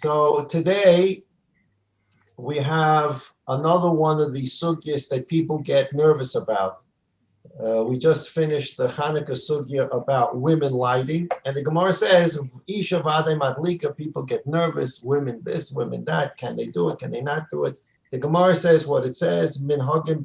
So today we have another one of these sugyas that people get nervous about. We just finished the Hanukkah sugya about women lighting, and the Gemara says, Isha vade madlika, people get nervous, women this, women that, can they do it, can they not do it? The Gemara says what it says, minhagim,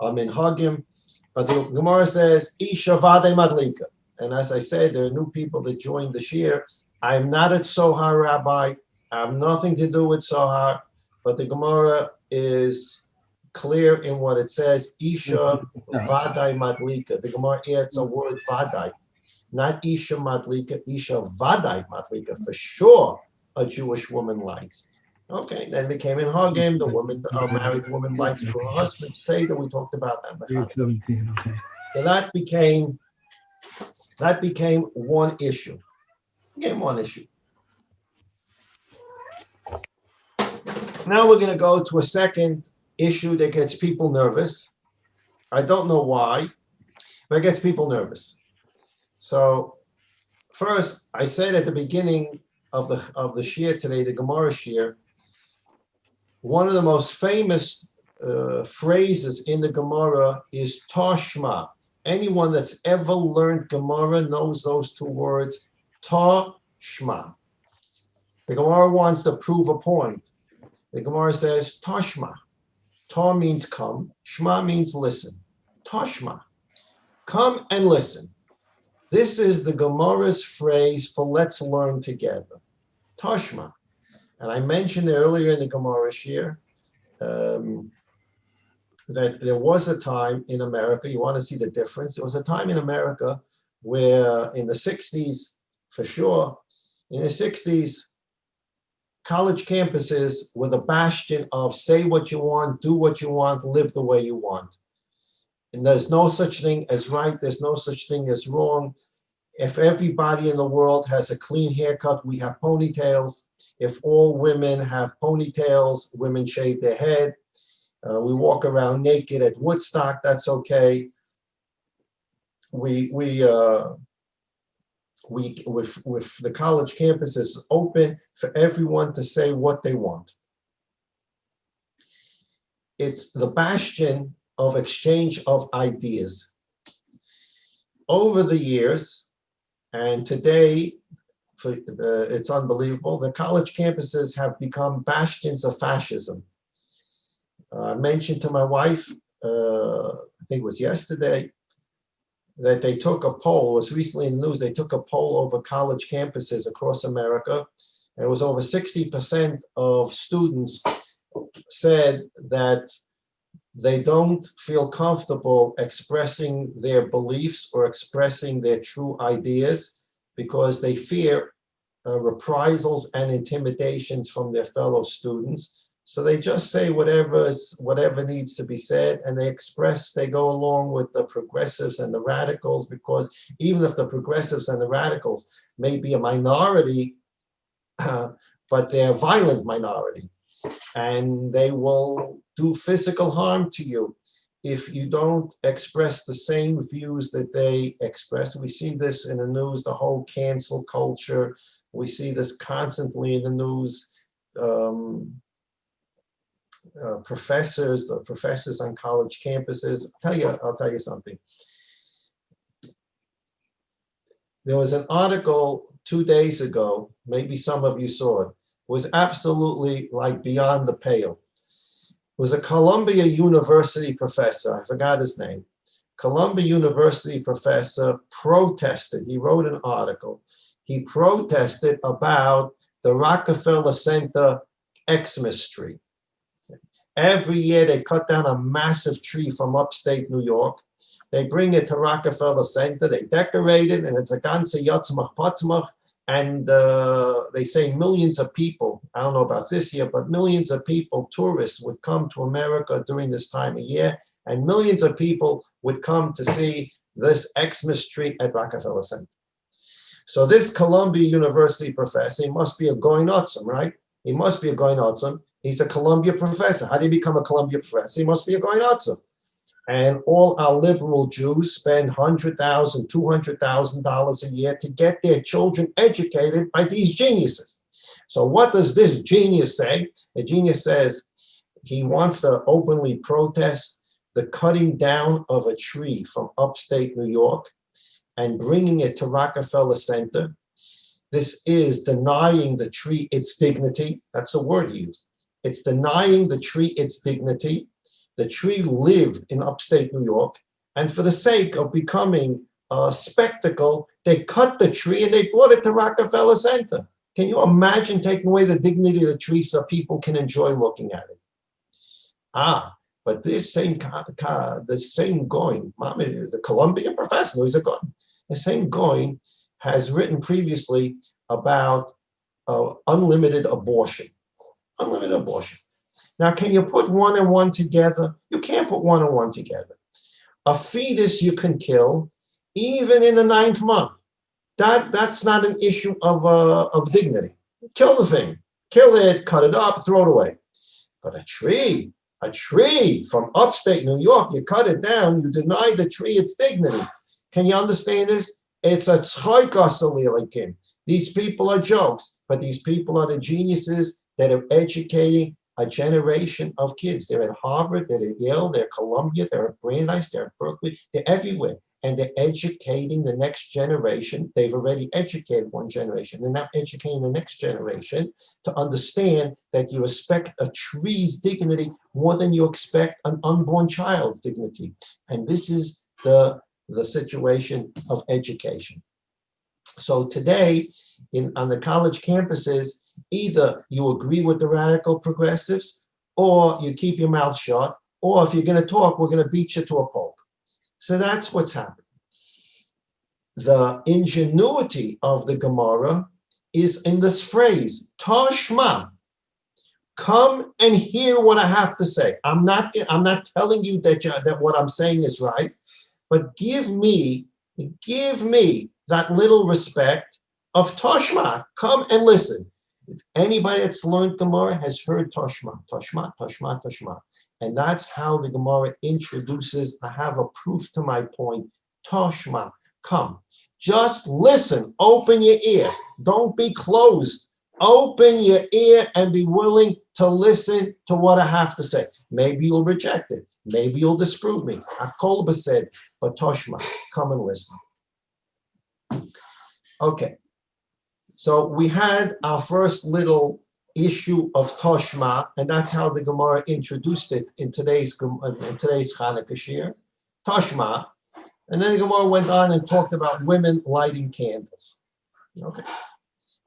minhagim, but the Gemara says, Isha vade madlika. And as I said, there are new people that joined this year. I'm not at Sohar, Rabbi. I have nothing to do with Sohar, but the Gemara is clear in what it says, Isha vadai madlika. The Gemara adds a word vadai, not Isha madlika, Isha vadai madlika. For sure, a Jewish woman lights. Okay, then we came in Hagim, the woman, a married woman lights for her husband. Say that we talked about that. Okay. So that became one issue. Now we're going to go to a second issue that gets people nervous. I don't know why, but it gets people nervous. So first, I said at the beginning of the shir today, the Gemara shir, one of the most famous phrases in the Gemara is Tashma. Anyone that's ever learned Gemara knows those two words, Tashma. The Gemara wants to prove a point. The Gemara says, Tashma. Ta means come, Shma means listen. Tashma. Come and listen. This is the Gemara's phrase for let's learn together. Tashma. And I mentioned earlier in the Gemara shir that there was a time in America, you want to see the difference, there was a time in America where in the 60s, for sure, in the 60s, college campuses were the bastion of say what you want, do what you want, live the way you want. And there's no such thing as right, there's no such thing as wrong. If everybody in the world has a clean haircut, we have ponytails. If all women have ponytails, women shave their head. We walk around naked at Woodstock, that's okay. With the college campuses open for everyone to say what they want. It's the bastion of exchange of ideas. Over the years, and today, it's unbelievable, the college campuses have become bastions of fascism. I mentioned to my wife, I think it was yesterday, that they took a poll, it was recently in the news, they took a poll over college campuses across America, and it was over 60% of students said that they don't feel comfortable expressing their beliefs or expressing their true ideas because they fear reprisals and intimidations from their fellow students. So they just say whatever needs to be said, and they go along with the progressives and the radicals, because even if the progressives and the radicals may be a minority, but they're a violent minority, and they will do physical harm to you if you don't express the same views that they express. We see this in the news, the whole cancel culture. We see this constantly in the news. The professors on college campuses. I'll tell you something. There was an article 2 days ago, maybe some of you saw it. It was absolutely like beyond the pale. It was a Columbia University professor, I forgot his name. Columbia University professor protested, he wrote an article, he protested about the Rockefeller Center Xmas tree. Every year they cut down a massive tree from upstate New York. They bring it to Rockefeller Center, they decorate it, and it's a ganze Yotzmach Potzmach, and they say millions of people, I don't know about this year, but millions of people, tourists, would come to America during this time of year, and millions of people would come to see this Xmas tree at Rockefeller Center. So this Columbia University professor, he must be a Goy Notzim, right? He must be a Goy Notzim. He's a Columbia professor. How do you become a Columbia professor? He must be a Goy Notzim. And all our liberal Jews spend $100,000, $200,000 a year to get their children educated by these geniuses. So what does this genius say? The genius says he wants to openly protest the cutting down of a tree from upstate New York and bringing it to Rockefeller Center. This is denying the tree its dignity. That's the word he used. It's denying the tree its dignity. The tree lived in upstate New York, and for the sake of becoming a spectacle, they cut the tree and they brought it to Rockefeller Center. Can you imagine taking away the dignity of the tree so people can enjoy looking at it? But this same going, the Columbian professor, who's a going, the same going has written previously about unlimited abortion. Unlimited abortion. Now, can you put one and one together? You can't put one and one together. A fetus you can kill, even in the 9th month. That's not an issue of dignity. Kill the thing. Kill it, cut it up, throw it away. But a tree from upstate New York, you cut it down, you deny the tree its dignity. Can you understand this? It's a tzchoik. These people are jokes, but these people are the geniuses that are educating a generation of kids. They're at Harvard, they're at Yale, they're at Columbia, they're at Brandeis, they're at Berkeley, they're everywhere. And they're educating the next generation. They've already educated one generation. They're now educating the next generation to understand that you respect a tree's dignity more than you expect an unborn child's dignity. And this is the situation of education. So today, on the college campuses, either you agree with the radical progressives, or you keep your mouth shut, or if you're going to talk, we're going to beat you to a pulp. So that's what's happening. The ingenuity of the Gemara is in this phrase, Toshma. Come and hear what I have to say. I'm not telling you that what I'm saying is right, but give me that little respect of Toshma. Come and listen. Anybody that's learned Gemara has heard Toshma, Toshma, Toshma, Toshma. And that's how the Gemara introduces, I have a proof to my point, Toshma, come. Just listen, open your ear. Don't be closed. Open your ear and be willing to listen to what I have to say. Maybe you'll reject it. Maybe you'll disprove me. Akolba said, but Toshma, come and listen. Okay. So we had our first little issue of Toshma, and that's how the Gemara introduced it in today's Chanukah Shir, Toshma, and then the Gemara went on and talked about women lighting candles. Okay,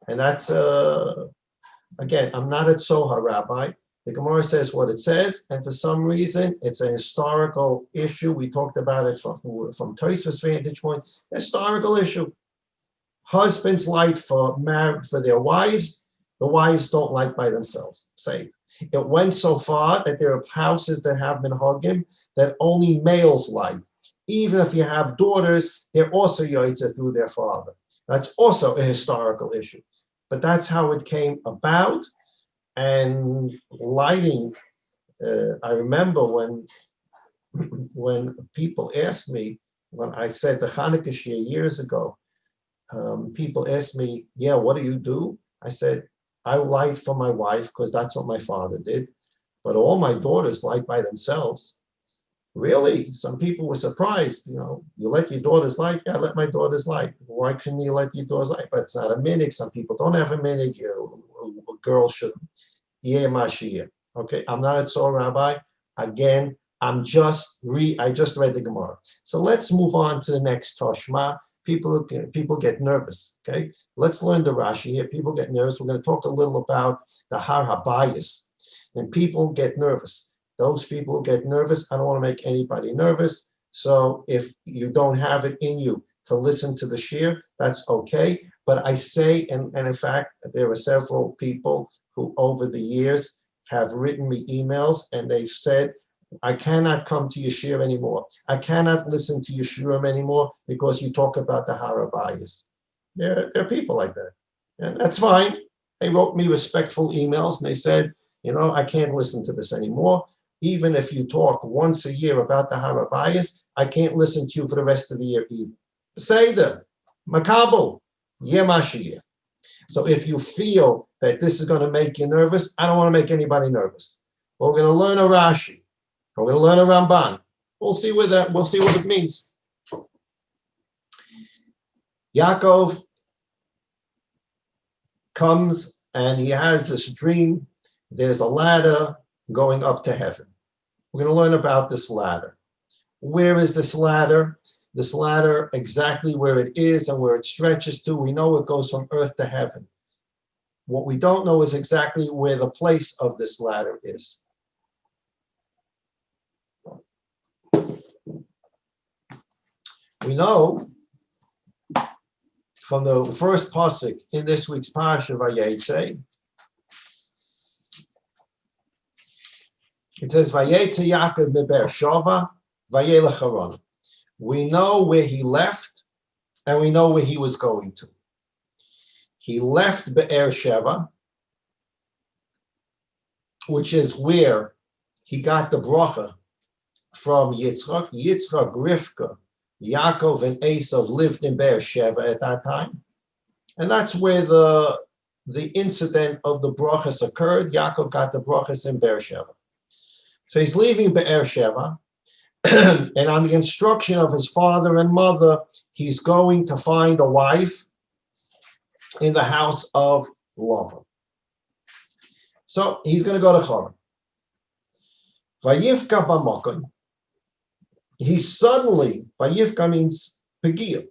and that's again, I'm not a Tzohar rabbi. The Gemara says what it says, and for some reason, it's a historical issue. We talked about it from Tosfos vantage point. Historical issue. Husbands light for their wives. The wives don't light by themselves. Say it went so far that there are houses that have been hugging that only males light. Even if you have daughters, they're also yotzei through their father. That's also a historical issue. But that's how it came about. And lighting, I remember when people asked me, when I said the Chanukah Shir years ago, people asked me, yeah, what do you do? I said, I light for my wife because that's what my father did. But all my daughters light by themselves. Really? Some people were surprised. You let your daughters light? Yeah, I let my daughters light. Why couldn't you let your daughters light? But it's not a minhag. Some people don't have a minhag. A girl shouldn't. Yeah, Mashiach. Okay, I'm not a Tzor rabbi. Again, I just read the Gemara. So let's move on to the next Toshma. People get nervous. Okay, let's learn the Rashi here. People get nervous. We're going to talk a little about the Har HaBayis, and people get nervous. Those people who get nervous, I don't want to make anybody nervous. So if you don't have it in you to listen to the shir, that's okay. But I say, and in fact, there are several people who over the years have written me emails and they've said, I cannot come to your shir anymore. I cannot listen to your shirim anymore because you talk about the Har HaBayis. There are people like that. And that's fine. They wrote me respectful emails and they said, I can't listen to this anymore. Even if you talk once a year about the Har HaBayis, I can't listen to you for the rest of the year either. Seder, Makabel, Yeh Mashiach. So if you feel that this is going to make you nervous. I don't want to make anybody nervous. We're going to learn a Rashi. We're going to learn a Ramban. We'll see what it means. Yaakov comes and he has this dream. There's a ladder going up to heaven. We're going to learn about this ladder. Where is this ladder? This ladder, exactly where it is and where it stretches to, we know it goes from earth to heaven. What we don't know is exactly where the place of this ladder is. We know from the first pasuk in this week's Parshas Vayetzei, it says, Vayetzei Yaakov miBe'er Sheva, vayelech Haran. We know where he left, and we know where he was going to. He left Be'er Sheva, which is where he got the bracha from Yitzchak. Yitzchak, Rivka, Yaakov, and Esav lived in Be'er Sheva at that time. And that's where the incident of the brachas occurred. Yaakov got the brachas in Be'er Sheva. So he's leaving Be'er Sheva, and on the instruction of his father and mother, he's going to find a wife in the house of Lavan. So he's going to go to Haran. Vayifka b'makom. He suddenly, Vayifka means Pegia.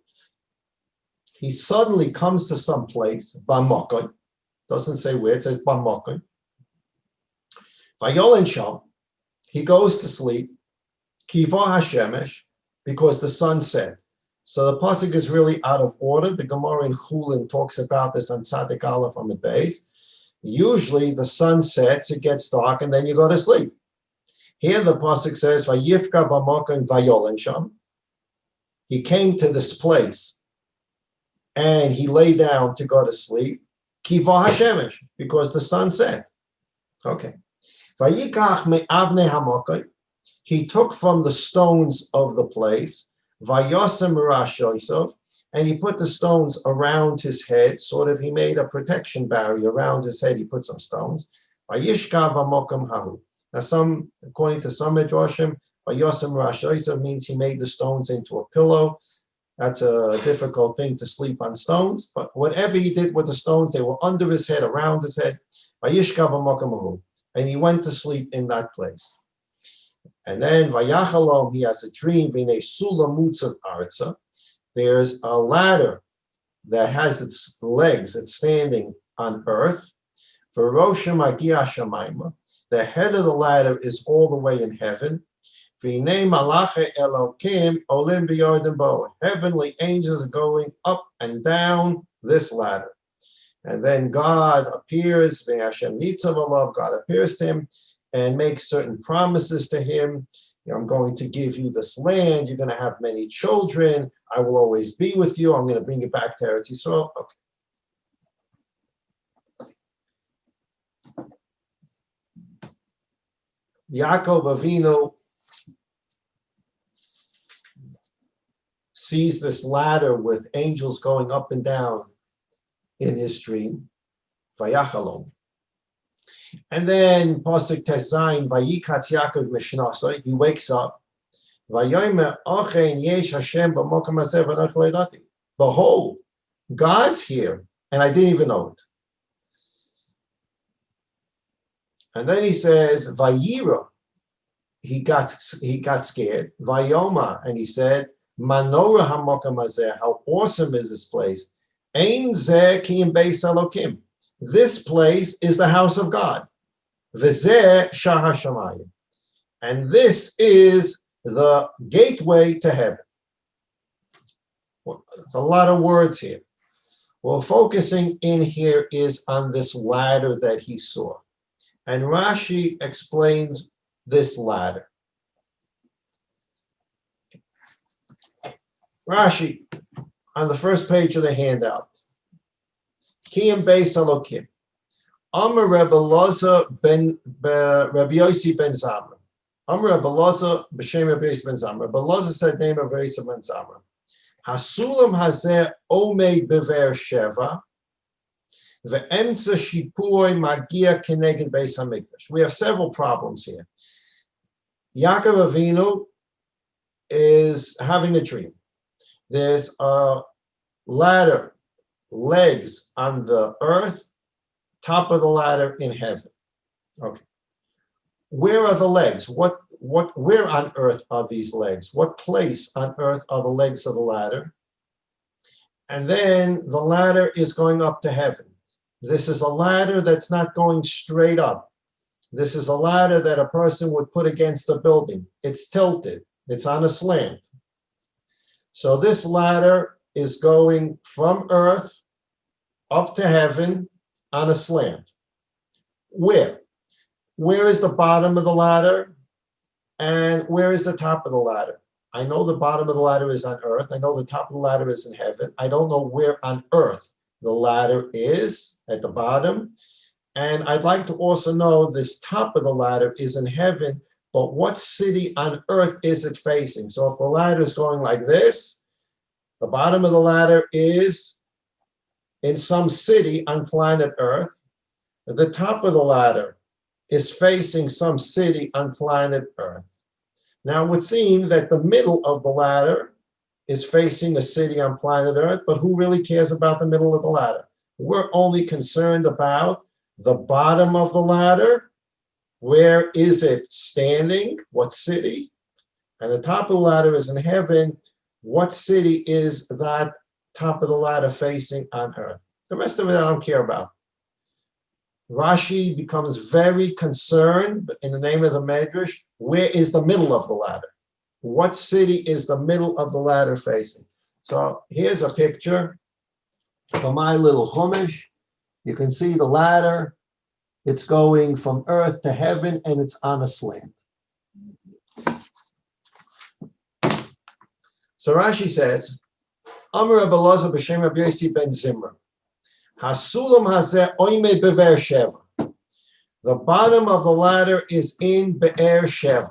He suddenly comes to some place, b'makom. Doesn't say where, it says b'makom. Vayolen sham. He goes to sleep. Kiva Hashemesh, because the sun set. So the pasuk is really out of order. The Gemara in Chulin talks about this on Tzadik Aleph Amud Beis. Usually the sun sets, it gets dark, and then you go to sleep. Here the pasuk says, "Vayifka b'makom vayolen sham." He came to this place, and he lay down to go to sleep. Kiva Hashemesh, because the sun set. Okay. Vayikach me'avnei hamakom. He took from the stones of the place, vayosem rashosav, and he put the stones around his head, sort of, he made a protection barrier around his head, he put some stones. Vayishkav hamokum hahu. Now according to some midrashim, vayosem rashosav means he made the stones into a pillow. That's a difficult thing to sleep on stones, but whatever he did with the stones, they were under his head, around his head. Vayishkav hamokum hahu. And he went to sleep in that place. And then Vayachalom, he has a dream, V'nei Sulam Mutzav Arza. There's a ladder that has its legs, it's standing on earth. V'roshim Agia Shamayma. The head of the ladder is all the way in heaven. V'nei Malache Elokim Olim B'Yodem Bo. Heavenly angels are going up and down this ladder. And then God appears, V'Hashem Nitzav Alav, God appears to him, and make certain promises to him. I'm going to give you this land. You're going to have many children. I will always be with you. I'm going to bring you back to Eretz Yisrael. Okay. Yaakov Avinu sees this ladder with angels going up and down in his dream. Vayachalom. And then Pasuk Tezayin, Vayikatz Yaakov Mishnasa, he wakes up. Vayomer Ochen Yesh Hashem b'makom hazeh v'anochi lo yadati. Behold, God's here, and I didn't even know it. And then he says, Vayira, he got scared. Vayoma, and he said, Manora hamokom hazeh, how awesome is this place? Ein zeh ki im beis Elokim. This place is the house of God. V'zeh shah hashamayim. And this is the gateway to heaven. Well, there's a lot of words here. Well, focusing in here is on this ladder that he saw. And Rashi explains this ladder. Rashi, on the first page of the handout. Kiyam Beis Elokim. Amar Rebbe Loza ben Rabbi Yossi ben Zamra. Amar Rebbe Loza b'shem Rabbi Yossi ben Zamra. Rebbe Loza said name of Rabbi Yossi ben Zamra. Hasulam hazeh omeid bever sheva. Ve'emtza shipui magia keneged beis hamikdash. We have several problems here. Yaakov Avinu is having a dream. There's a ladder, legs on the earth, top of the ladder in heaven. Okay. Where are the legs? Where on earth are these legs? What place on earth are the legs of the ladder? And then the ladder is going up to heaven. This is a ladder that's not going straight up. This is a ladder that a person would put against a building. It's tilted. It's on a slant. So this ladder is going from earth up to heaven on a slant. Where? Where is the bottom of the ladder? And where is the top of the ladder? I know the bottom of the ladder is on earth. I know the top of the ladder is in heaven. I don't know where on earth the ladder is at the bottom. And I'd like to also know this top of the ladder is in heaven, but what city on earth is it facing? So if the ladder is going like this, the bottom of the ladder is in some city on planet Earth. The top of the ladder is facing some city on planet Earth. Now, it would seem that the middle of the ladder is facing a city on planet Earth, but who really cares about the middle of the ladder? We're only concerned about the bottom of the ladder. Where is it standing? What city? And the top of the ladder is in heaven. What city is that top of the ladder facing on earth? The rest of it I don't care about. Rashi becomes very concerned in the name of the Medrash. Where is the middle of the ladder? What city is the middle of the ladder facing? So here's a picture from my little Chumash. You can see the ladder. It's going from earth to heaven, and it's on a slant. So Rashi says, Amar Rabbi Elazar b'shem Rabbi Yossi ben Zimra, Hasulam hazeh oime be'er Sheva. The bottom of the ladder is in Be'er Sheva.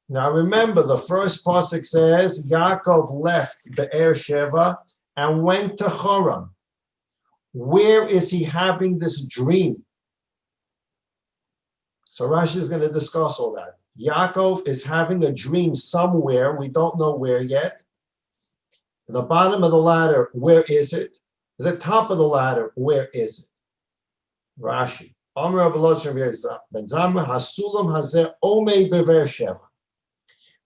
Now remember, the first pasuk says Yaakov left Be'er Sheva and went to Choran. Where is he having this dream? So Rashi is going to discuss all that. Yaakov is having a dream somewhere. We don't know where yet. The bottom of the ladder, where is it? The top of the ladder, where is it? Rashi.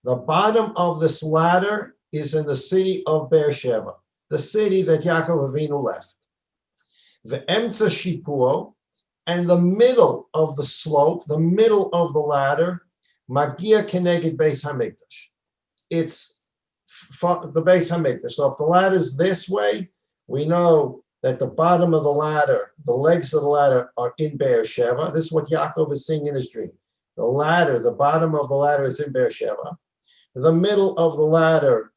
The bottom of this ladder is in the city of Beersheba, the city that Yaakov Avinu left. The emtza shipuo, and the middle of the slope, the middle of the ladder, magia keneged beis hamikdash. It's the Beis Hamikdash. So if the ladder is this way, we know that the bottom of the ladder, the legs of the ladder are in Beersheba. This is what Yaakov is seeing in his dream. The ladder, the bottom of the ladder is in Beersheba. The middle of the ladder,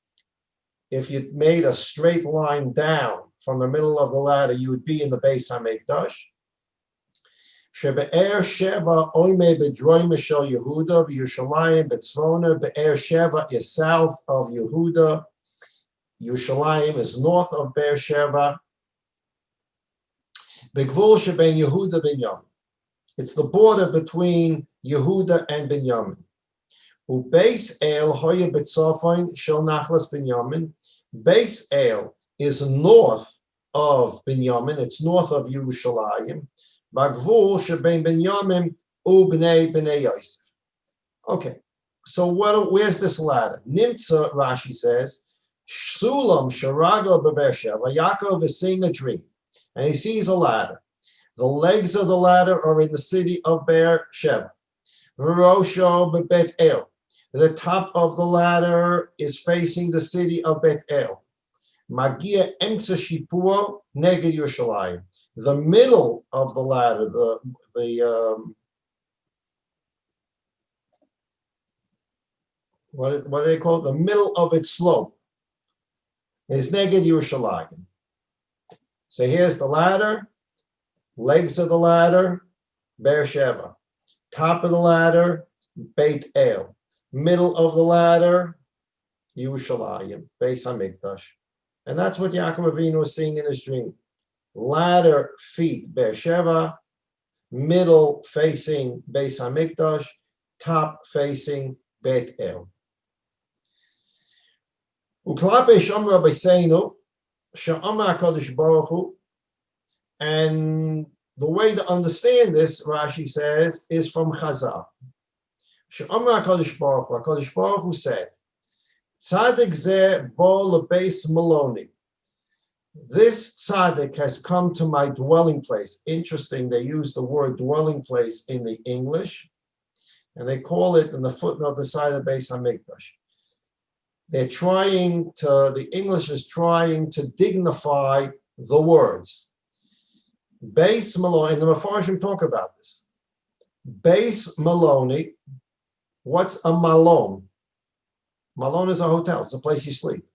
if you made a straight line down from the middle of the ladder, you would be in the Beis Hamikdash. Shebe'er Sheva oime bedroim shel Yehuda v'Yushalayim betzvona. Be'er Sheva is south of Yehuda. Yerushalayim is north of Be'er Sheva. Begvul shebein Yehuda Binyamin. It's the border between Yehuda and Binyamin. Ubeis El hoye betzafon shel nachlas Binyamin. Beis El is north of Binyamin. It's north of Yerushalayim. Bagvul shebein Binyamin ubnei bnei Yosef. Okay, so where's this ladder? Nimtza, Rashi says, Sulam sharagal be'Beersheva. Yaakov is seeing a dream, and he sees a ladder. The legs of the ladder are in the city of Beersheba. V'rosho be'Bet El. The top of the ladder is facing the city of Bet El. Magia emtza shipuo neged Yerushalayim. The middle of the ladder, what do they call it? The middle of its slope is neged Yerushalayim. So here's the ladder, legs of the ladder, Beersheba. Top of the ladder, Beit El. Middle of the ladder, Yerushalayim, Beis Hamikdash. And that's what Yaakov Avinu was seeing in his dream. latter feet Beersheba, middle facing Beis Hamikdash, top facing Bet El. Uklape Shamra Beisenu, Sha'ama HaKadosh Baruch Hu, and the way to understand this, Rashi says, is from Chazal. Sha'ama HaKadosh Baruch Hu said, Tzadik zeh bo lebeis Maloni. This tzaddik has come to my dwelling place. Interesting, they use the word dwelling place in the English, and they call it in the footnote beside the Beis Hamikdash. The English is trying to dignify the words. Beis Maloni, and the Mefarshim talk about this. Beis Maloni, what's a malon? Malon is a hotel, it's a place you sleep.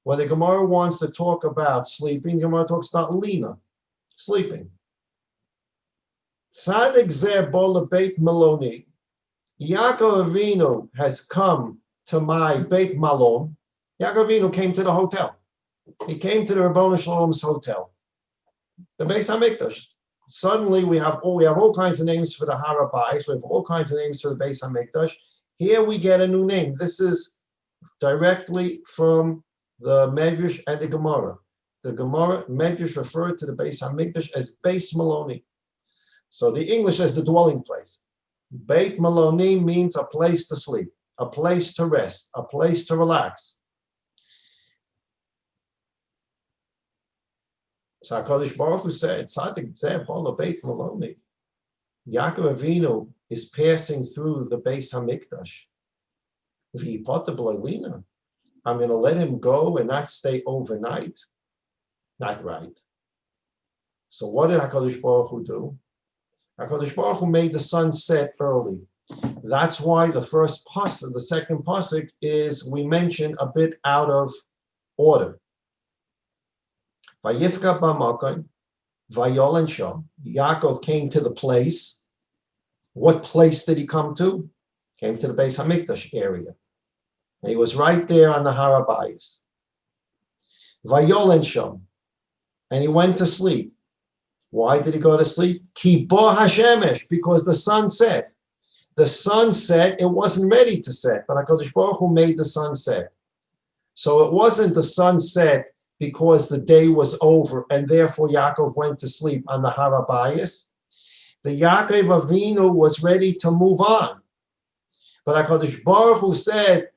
When the Gemara wants to talk about sleeping, the Gemara talks about lina, sleeping. Tzadik zeh bo lebeit maloni. Yaakov Avinu has come to my Beit Malon. Yaakov Avinu came to the hotel. He came to the Rabbanu Shalom's hotel, the Beis Hamikdash. Suddenly we have all kinds of names for the Har HaBayis. We have all kinds of names for the Beis Hamikdash. Here we get a new name. This is directly from the Medrash and the Gemara. The Gemara Medrash referred to the Beis Hamikdash as Beis Maloni. So the English as the dwelling place. Beit Maloni means a place to sleep, a place to rest, a place to relax. So HaKadosh Baruch Hu said, Tzadik zeh bo lebeit Maloni. Yaakov Avinu is passing through the Beis Hamikdash. I'm going to let him go and not stay overnight. Not right. So what did HaKadosh Baruch Hu do? HaKadosh Baruch Hu made the sun set early. That's why the first pasuk, the second pasuk, is, we mentioned, a bit out of order. Vayifka b'makom, vayolen sham. Yaakov came to the place. What place did he come to? Came to the Beis Hamikdash area. And he was right there on the Har HaBayis. Vayolen sham. And he went to sleep. Why did he go to sleep? Ki bo hashemesh, because the sun set. The sun set, it wasn't ready to set, but HaKadosh Baruch Hu made the sun set. So it wasn't the sun set because the day was over and therefore Yaakov went to sleep on the Har HaBayis. The Yaakov Avinu was ready to move on. But HaKadosh Baruch Hu said,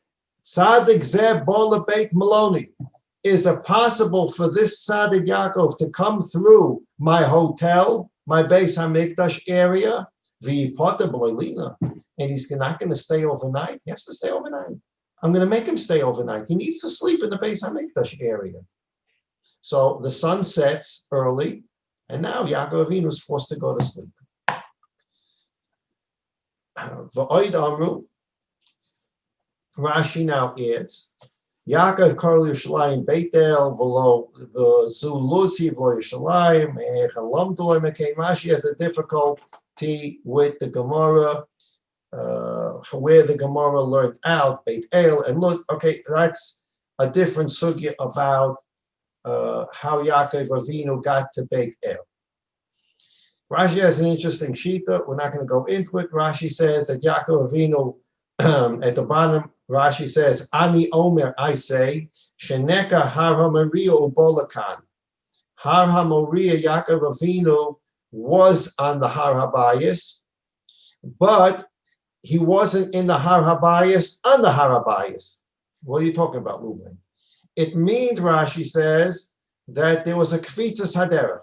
Tzadik zeh bo lebeit Maloni. Is it possible for this Tzadik Yaakov to come through my hotel, my Beis Hamikdash area, and he's not going to stay overnight? He has to stay overnight. I'm going to make him stay overnight. He needs to sleep in the Beis Hamikdash area. So the sun sets early, and now Yaakov Avinu is forced to go to sleep. V'oid amru, Rashi now adds, Yaakov Karl Yerushalayim Beit El below the Zulusi below Yerushalayim Echalam Dolay Mekei. Rashi has a difficulty with the Gemara, where the Gemara learned out Beit El and Luz. Okay, that's a different sugya about how Yaakov Avinu got to Beit El. Rashi has an interesting shita. We're not going to go into it. Rashi says that Yaakov Avinu, at the bottom, Rashi says, Ani Omer, I say, Sheneka Har HaMoriah Ubolakan. Har HaMoriah, Yaakov Avinu was on the Har HaBayis, but he wasn't in the Har HaBayis on the Har HaBayis. What are you talking about, Lublin? It means, Rashi says, that there was a Kvitzas Haderech.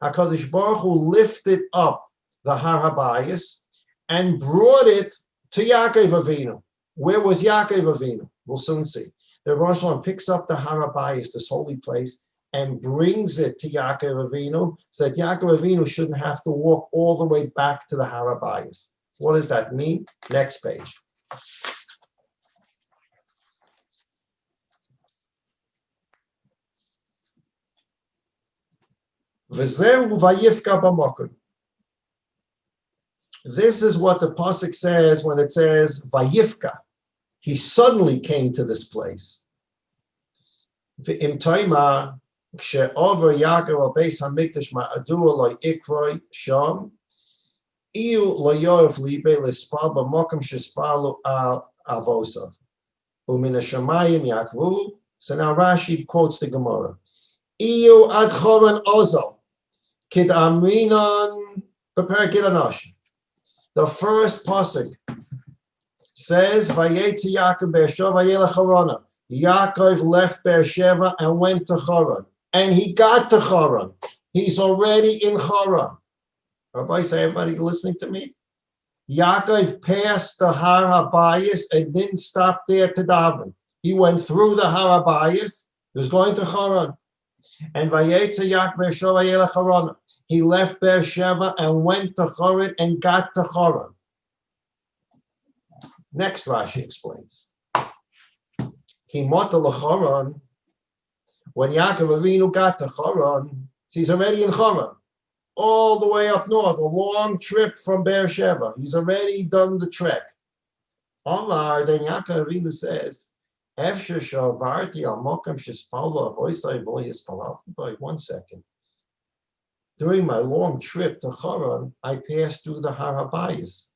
HaKadosh Baruch Hu lifted up the Har HaBayis and brought it to Yaakov Avinu. Where was Yaakov Avinu? We'll soon see. The Rosh Hashanah picks up the Har HaBayis, this holy place, and brings it to Yaakov Avinu, so that Yaakov Avinu shouldn't have to walk all the way back to the Har HaBayis. What does that mean? Next page. V'zehu vayifka b'makom. This is what the pasuk says when it says vayifka. He suddenly came to this place. V'im toima, כשעובר יעקב על בית המקדש מדוע לא יקרא שם, אילו לא יאהב ליבי לספל במקום שספלו על אבותיו. ומן השמיים יעקבו. So now Rashi quotes the Gemara. Iyu ad choran ozal, kid aminan prepare gidanash. The first pasuk says, Vayetzei Yaakov Beersheva vayelech Harana. Yaakov left Beersheva and went to Haran. And he got to Haran. He's already in Haran. Rabbi, say everybody listening to me? Yaakov passed the Har HaBayis and didn't stop there to daven. He went through the Har HaBayis. He was going to Haran. And Vayetzei Yaakov Beersheva vayelech Harana. He left Beersheva and went to Haran and got to Haran. Next Rashi explains. Himota l'Charan, when Yaakov Avinu got to Haran, he's already in Haran, all the way up north, a long trip from Beersheba. He's already done the trek. Omar, then Yaakov Avinu says, one second. During my long trip to Haran, I passed through the Har HaBayis.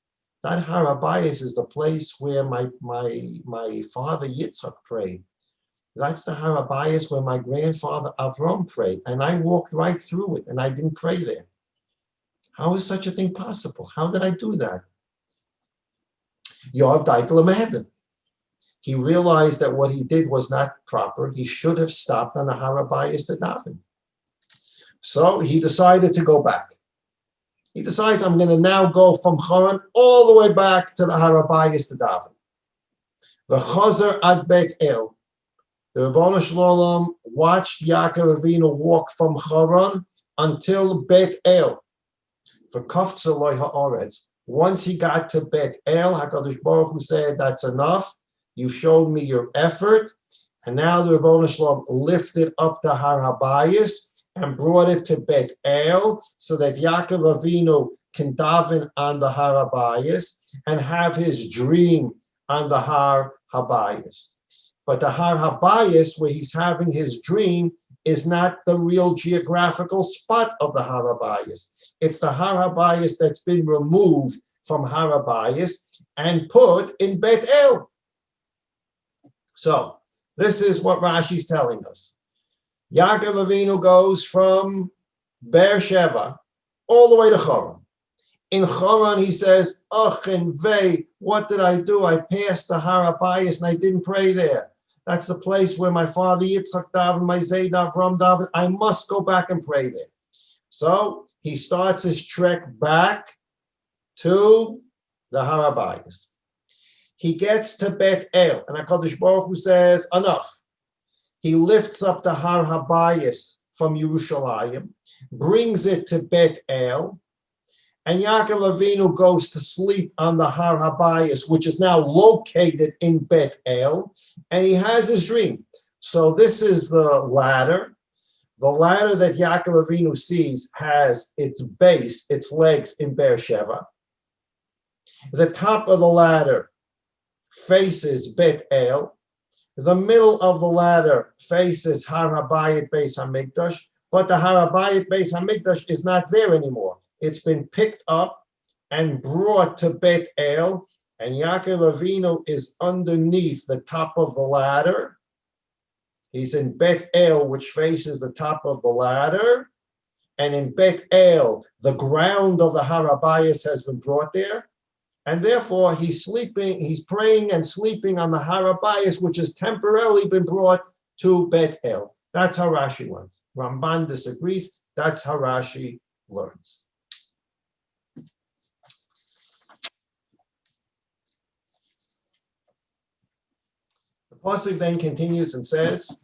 That Har HaBayis is the place where my father Yitzchak prayed. That's the Har HaBayis where my grandfather Avram prayed, and I walked right through it, and I didn't pray there. How is such a thing possible? How did I do that? Yoav Daikel Mehedin. He realized that what he did was not proper. He should have stopped on the Har HaBayis to daven. So he decided to go back. He decides, I'm going to now go from Haran all the way back to the Har HaBayis to daven. V'chazer ad Beit El. The Rebbeinu Shalom watched Yaakov Avinu walk from Haran until Beit El. V'kafza loy ha'oretz. Once he got to Beit El, HaKadosh Baruch Hu said, that's enough. You've showed me your effort. And now the Rebbeinu Shalom lifted up the Har HaBayis and brought it to Beit El so that Yaakov Avinu can daven on the Har HaBayis and have his dream on the Har HaBayis. But the Har HaBayis, where he's having his dream, is not the real geographical spot of the Har HaBayis. It's the Har HaBayis that's been removed from Har HaBayis and put in Beit El. So this is what Rashi's telling us. Yaakov Avinu goes from Beersheba all the way to Haran. In Haran, he says, "Ach and vei, what did I do? I passed the Har HaBayis and I didn't pray there. That's the place where my father Yitzchak davened, my Zayd Avram davened. I must go back and pray there." So he starts his trek back to the Har HaBayis. He gets to Beit El, and HaKadosh Baruch Hu says, enough. He lifts up the Har HaBayis from Yerushalayim, brings it to Beit El, and Yaakov Avinu goes to sleep on the Har HaBayis, which is now located in Beit El, and he has his dream. So this is the ladder. The ladder that Yaakov Avinu sees has its base, its legs in Beersheba. The top of the ladder faces Beit El. The middle of the ladder faces Har HaBayit Beis HaMikdash, but the Har HaBayit Beis HaMikdash is not there anymore. It's been picked up and brought to Beit El, and Yaakov Avinu is underneath the top of the ladder. He's in Beit El, which faces the top of the ladder, and in Beit El, the ground of the Har HaBayis has been brought there. And therefore, he's sleeping, he's praying and sleeping on the Har HaBayis, which has temporarily been brought to Beit El. That's how Rashi learns. Ramban disagrees. That's how Rashi learns. The pasuk then continues and says,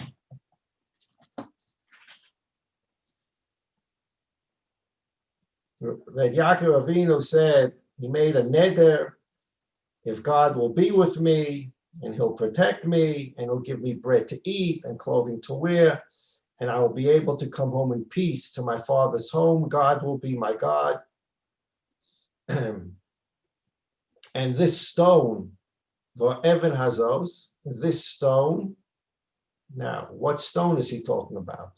that Yaakov Avinu said, he made a neder, if God will be with me, and he'll protect me, and he'll give me bread to eat and clothing to wear, and I will be able to come home in peace to my father's home. God will be my God. And this stone, Evan Hazos, this stone, now, what stone is he talking about?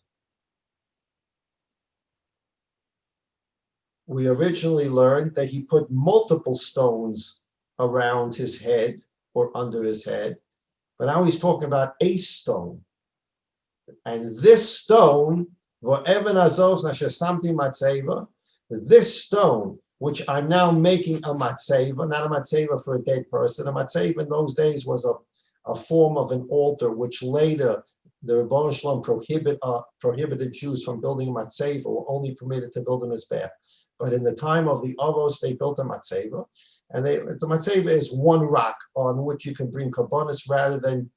we originally learned that he put multiple stones around his head or under his head, but now he's talking about a stone. And this stone, this stone, which I'm now making a matzeva, not a matzeva for a dead person. A matzeva in those days was a form of an altar, which later the Rebbeinu Shalom prohibited Jews from building a matzeva, or only permitted to build a mizbeach. But in the time of the Avos, they built a matzeva, and the matzeva is one rock on which you can bring karbonis rather than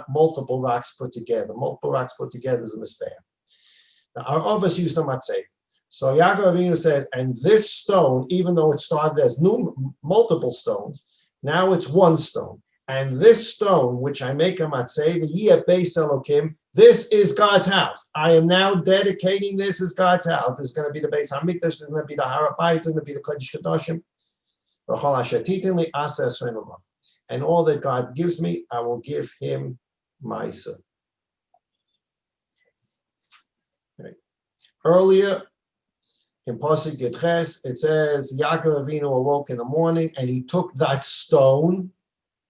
multiple rocks put together. Multiple rocks put together is a mizbeach. Now, our Avos used a matzeva. So Yaakov Avinu says, and this stone, even though it started as multiple stones, now it's one stone. And this stone, which I make a matzeva, Yeh Beis Elokim, this is God's house. I am now dedicating this as God's house. This is going to be the Beis Hamikdash. This is going to be the Harabait. It's going to be the Kodesh Kadoshim. And all that God gives me, I will give him Maisa. Okay. Earlier, in Pasuk Yudches, it says, Yaakov Avinu awoke in the morning and he took that stone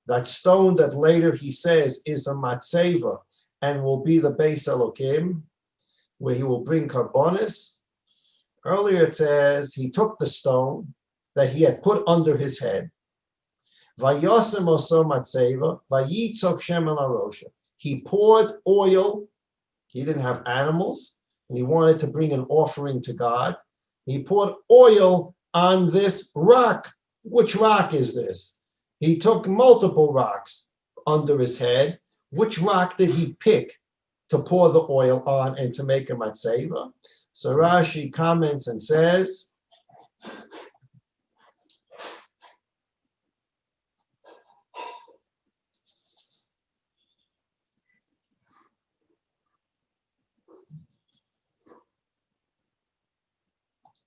that later he says is a matzeva and will be the Beis Elokim, where he will bring karbonis. Earlier it says he took the stone that he had put under his head. Vayosem oso matzeva, vayitzok shemen arosha. He poured oil. He didn't have animals, and he wanted to bring an offering to God. He poured oil on this rock. Which rock is this? He took multiple rocks under his head. Which rock did he pick to pour the oil on and to make a matzeva? So Rashi comments and says,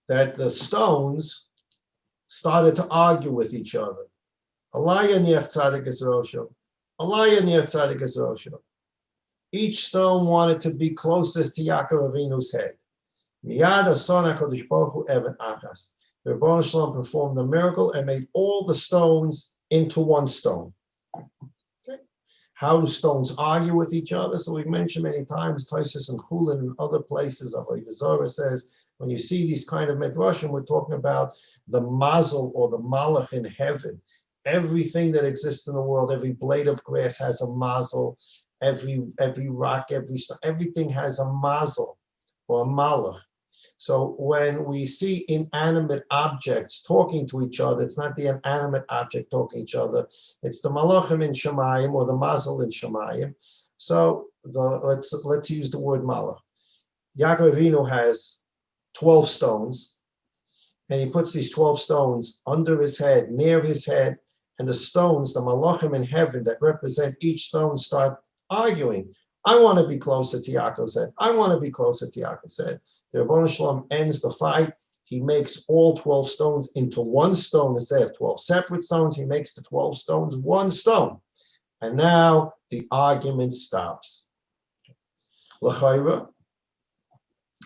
that the stones started to argue with each other. Each stone wanted to be closest to Yaakov Avinu's head. The Rebbeinu Shalom performed the miracle and made all the stones into one stone. Okay. How do stones argue with each other? So we've mentioned many times, Tosfos and Chulin and other places of Avodah Zarah says, when you see these kind of midrashim, we're talking about the mazel or the malach in heaven. Everything that exists in the world, every blade of grass has a mazel. Every rock, every stone, everything has a mazel or a malach. So when we see inanimate objects talking to each other, it's not the inanimate object talking to each other. It's the malachim in Shemayim or the mazel in Shemayim. So let's use the word malach. Yaakov Avinu has 12 stones, and he puts these 12 stones under his head, near his head, and the stones, the malachim in heaven that represent each stone, start arguing. I want to be closer to Yaakov's head. I want to be closer to Yaakov's head. The Rebbeinu Shalom ends the fight. He makes all 12 stones into one stone instead of 12 separate stones. He makes the 12 stones one stone. And now the argument stops. L'chayra,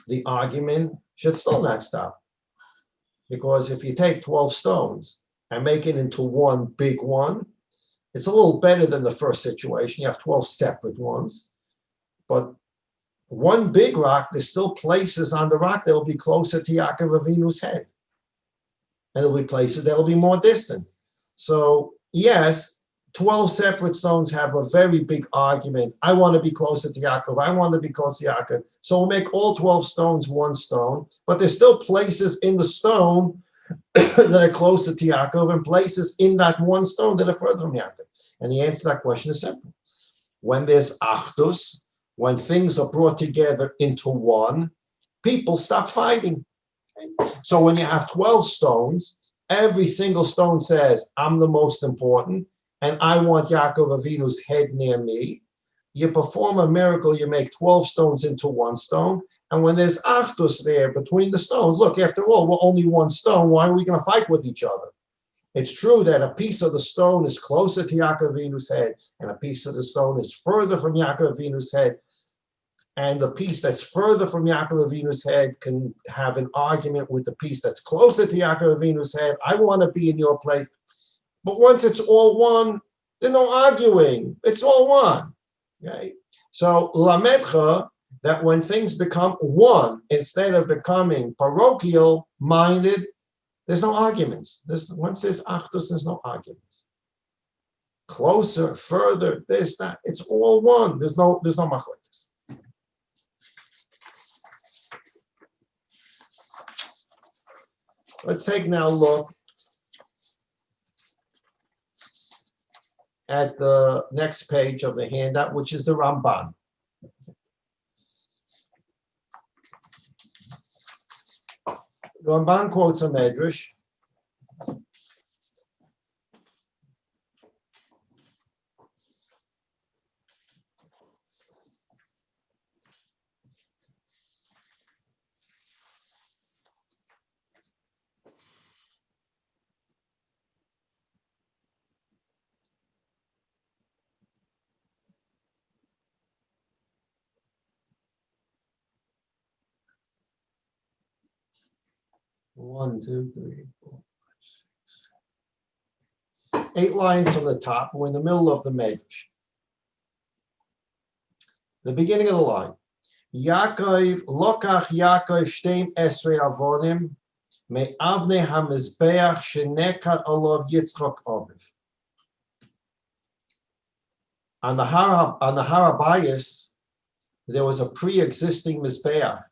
the argument should still not stop. Because if you take 12 stones and make it into one big one, it's a little better than the first situation. You have 12 separate ones. But one big rock, there's still places on the rock that will be closer to Yaakov Avinu's head. And there'll be places that will be more distant. So yes, 12 separate stones have a very big argument. I want to be closer to Yaakov. I want to be close to Yaakov. So we'll make all 12 stones one stone, but there's still places in the stone that are closer to Yaakov and places in that one stone that are further from Yaakov. And the answer to that question is simple. When there's achdus, when things are brought together into one, people stop fighting. So when you have 12 stones, every single stone says, I'm the most important, and I want Yaakov Avinu's head near me. You perform a miracle, you make 12 stones into one stone, and when there's achdus there between the stones, look, after all, we're only one stone, why are we going to fight with each other? It's true that a piece of the stone is closer to Yaakov Avinu's head, and a piece of the stone is further from Yaakov Avinu's head. and the piece that's further from Yaakov Avinu's head can have an argument with the piece that's closer to Yaakov Avinu's head. I want to be in your place. But once it's all one, there's no arguing. It's all one. Okay? So lamedcha, that when things become one, instead of becoming parochial minded, there's no arguments. Once there's achdus, there's no arguments. Closer, further, this, that, it's all one. There's no machlekes. Let's take now a look at the next page of the handout, which is the Ramban. The Ramban quotes a medrash. One, two, three, four, five, 6. 8 lines from the top. We're in the middle of the medrash. The beginning of the line. Yaakov, lokach Yaakov shteim esrei avonim me'avnei hamizbeach shenekat olav Yitzchak aviv. On the Har Habayis, there was a pre-existing mizbeach.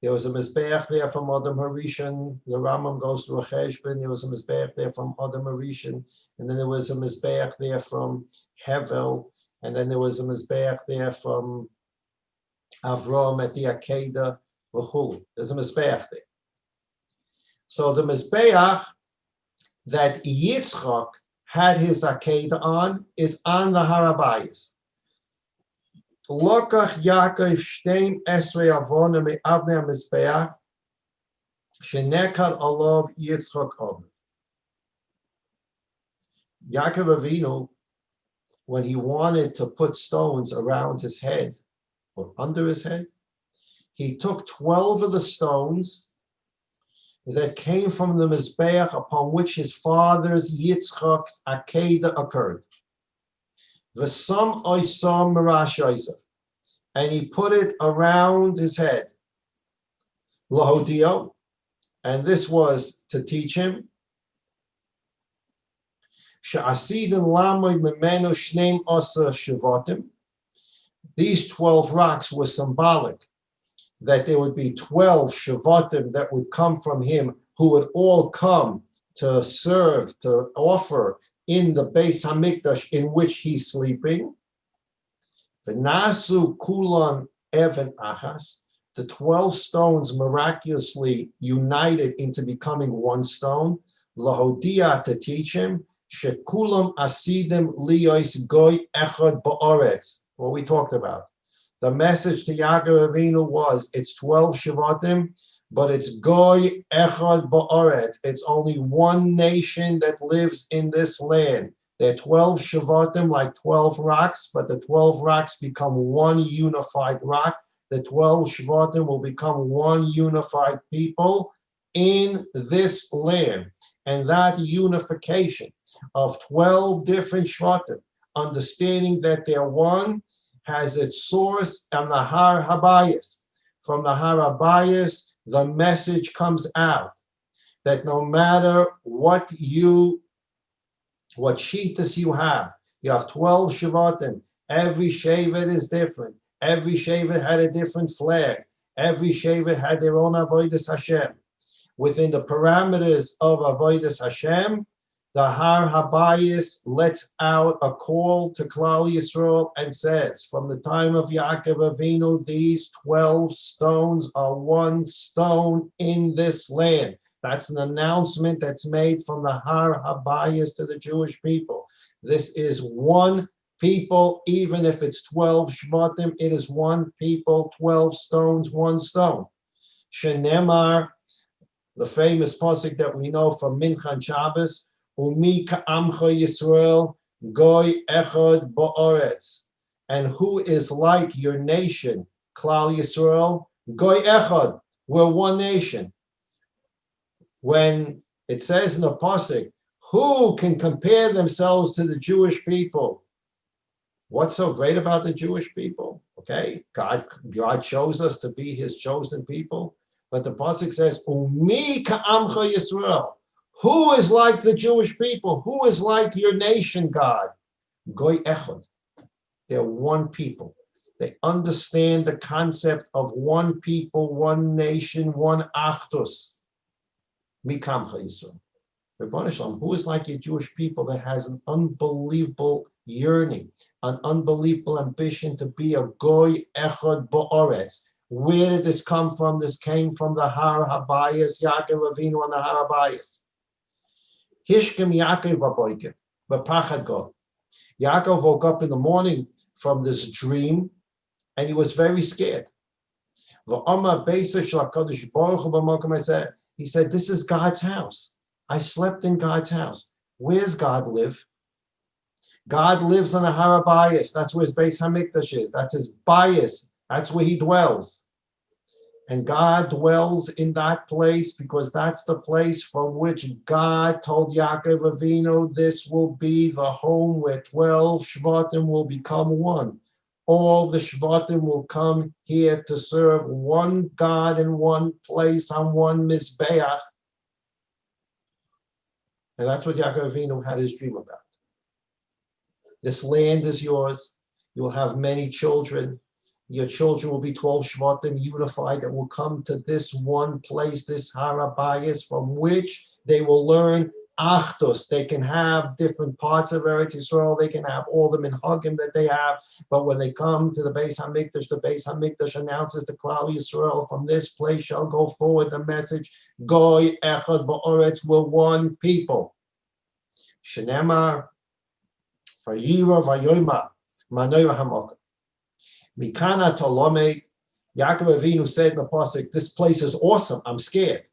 There was a mizbeach there from Adam Harishon. The Rambam goes through a cheshbon. There was a mizbeach there from Adam Harishon, and then there was a mizbeach there from Hevel, and then there was a mizbeach there from Avram at the Akedah, v'chulu. There's a mizbeach there. So the mizbeach that Yitzchak had his Akedah on is on the Har Habayis. Lokach Yaakov shteim esrei avonim me'avnei hamizbeach shenekat olav Yitzchak aviv. Yaakov Avinu, when he wanted to put stones around his head or under his head, he took 12 of the stones that came from the mizbeach upon which his father's Yitzchak's Akedah occurred. V'sam oisam marash Yosef, and he put it around his head. Lahodio, and this was to teach him. She'asidin lamoy memenu shneim asa shivatim. These 12 rocks were symbolic that there would be 12 shivatim that would come from him, who would all come to serve, to offer in the Beis Hamikdash in which he's sleeping. V'nasu kulan even achas. The 12 stones miraculously united into becoming one stone. Lahodia, to teach him. Shekulam asidim liyos goy echad ba'aretz. What we talked about. The message to Yaakov Avinu was, it's 12 shivatim, but it's goy echad ba'aretz. It's only one nation that lives in this land. There are 12 shivatim, like 12 rocks, but the 12 rocks become one unified rock. The 12 shivatim will become one unified people in this land. And that unification of 12 different shivatim, understanding that they're one, has its source on the Har Habayis. From the Har Habayis, the message comes out that no matter what shittas you have 12 shivatim, every shevet is different. Every shevet had a different flag. Every shevet had their own avodas Hashem. Within the parameters of avodas Hashem, the Har Habayis lets out a call to Klal Yisrael and says, from the time of Yaakov Avinu, these 12 stones are one stone in this land. That's an announcement that's made from the Har Habayis to the Jewish people. This is one people, even if it's 12 Shvatim, it is one people, 12 stones, one stone. Shenemar, the famous pasuk that we know from Mincha Shabbos, Umi ka'amcha Yisrael, goy echad ba'aretz. And who is like your nation, Klal Yisrael, Goy Echad, we're one nation. When it says in the Pasuk, who can compare themselves to the Jewish people? What's so great about the Jewish people? Okay, God chose us to be his chosen people. But the Pasuk says, Umi ka'amcha Yisrael. Who is like the Jewish people? Who is like your nation, God? Goy Echad. They're one people. They understand the concept of one people, one nation, one achdus. Mikamcha Yisrael. Rebbeinu Shalom, who is like your Jewish people that has an unbelievable yearning, an unbelievable ambition to be a goy echad ba'aretz. Where did this come from? This came from the Har Habayis, Yaakov Avinu on the Har Habayis. Hishkem Yaakov Baboikim, Bapachad God. Yaakov woke up in the morning from this dream, and he was very scared. He said, this is God's house. I slept in God's house. Where's God live? God lives on the Har Habayis. That's where his Beis Hamikdash is. That's his bias. That's where he dwells. And God dwells in that place because that's the place from which God told Yaakov Avinu, this will be the home where 12 Shvatim will become one. All the Shvatim will come here to serve one God in one place on one Mizbeach. And that's what Yaakov Avinu had his dream about. This land is yours. You will have many children. Your children will be 12 Shvatim unified that will come to this one place, this Har Habayis, from which they will learn Achdus. They can have different parts of Eretz Yisrael. They can have all the minhagim that they have. But when they come to the Beis Hamikdash, the Beis Hamikdash announces to Klal Yisrael, from this place shall go forward the message, Goy Echad Ba'aretz, we're one people. Shenemar, Vayira Vayoyma, Manoy Hamokim. Mikana Tolome, Yaakov Avinu said in the Pasuk, this place is awesome, I'm scared.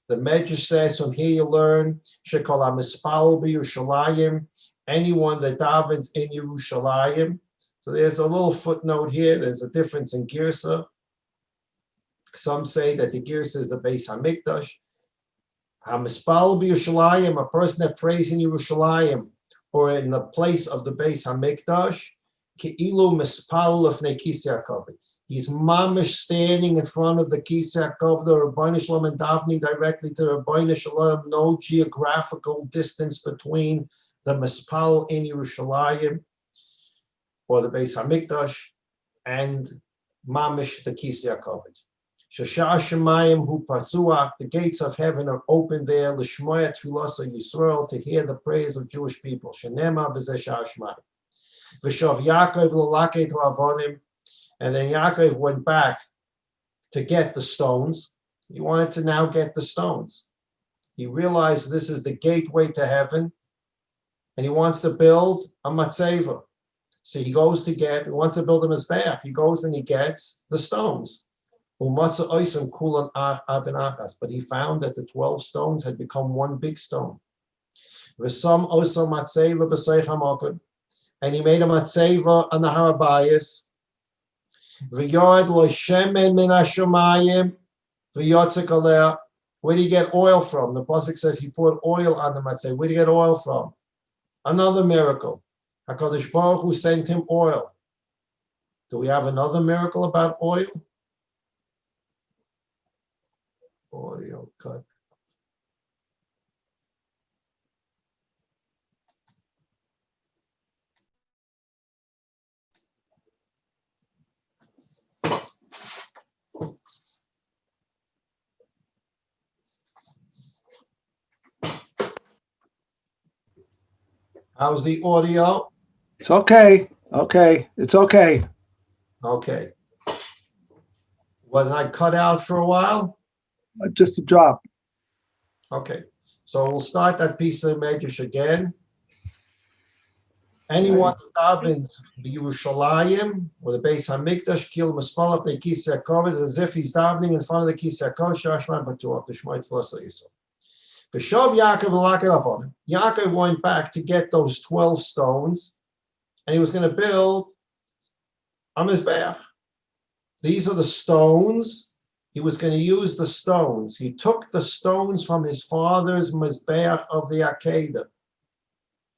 The Medrash says, from here you learn, Shekol HaMispal b'Yerushalayim, anyone that davens in Yerushalayim. So there's a little footnote here, there's a difference in Girsa. Some say that the Girsa is the Beis HaMikdash. HaMispal b'Yerushalayim, a person that prays in Yerushalayim, or in the place of the Beis HaMikdash, Ke'ilu Mispal Lefnei Kis Yaakov. He's mamish standing in front of the Kis Yaakov, the Rebbeinu Shalom, and davening directly to the Rebbeinu Shalom. No geographical distance between the Mispal in Yerushalayim or the Beis Hamikdash and mamish the Kis Yaakov. Shashar Shemayim Hu Pasuach, the gates of heaven are open there. L'shmoya Tfilasa Yisrael, to hear the praise of Jewish people. Shenema b'zeh Sha'ar Shemayim. V'shav Yaakov l'laket la'avonim. And then Yaakov went back to get the stones. He wanted to now get the stones. He realized this is the gateway to heaven, and he wants to build a matzeva. So he goes to he wants to build a mizbeach. He goes and he gets the stones. But he found that the 12 stones had become one big stone. And he made a matzeva on the Har Habayis. Where do you get oil from? The Pasuk says he poured oil on the matzeh. Where do you get oil from? Another miracle. HaKadosh Baruch Hu sent him oil. Do we have another miracle about oil? Oil cut. How's the audio? It's okay. Okay. It's okay. Okay. Was I cut out for a while? Just a drop. Okay. So we'll start that piece of Medrash again. Anyone that davens the Yerushalayim or the Beis Hamikdash kil mispalach the Kis Yaakov, as if he's davening in front of the Kis Yaakov, Shashman Batuach, the Shmoit Tfilasa Yisrael. V'shav Yaakov l'laket avonim. Yaakov went back to get those 12 stones, and he was going to build a mizbeach. These are the stones. He was going to use the stones. He took the stones from his father's Mizbeach of the Akedah.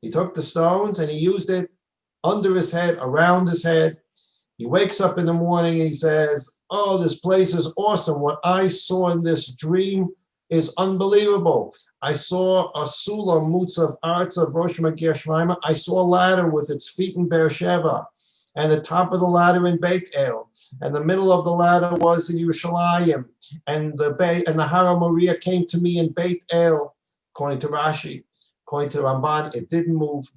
He took the stones and he used it under his head, around his head. He wakes up in the morning and he says, oh, this place is awesome. What I saw in this dream is unbelievable. I saw a Sulam Mutzav Arts of Rosh Magir Shmaima. I saw a ladder with its feet in Beersheba, and the top of the ladder in Beit El, and the middle of the ladder was in Yerushalayim, and the Hara Maria came to me in Beit El, according to Rashi, according to Ramban, it didn't move.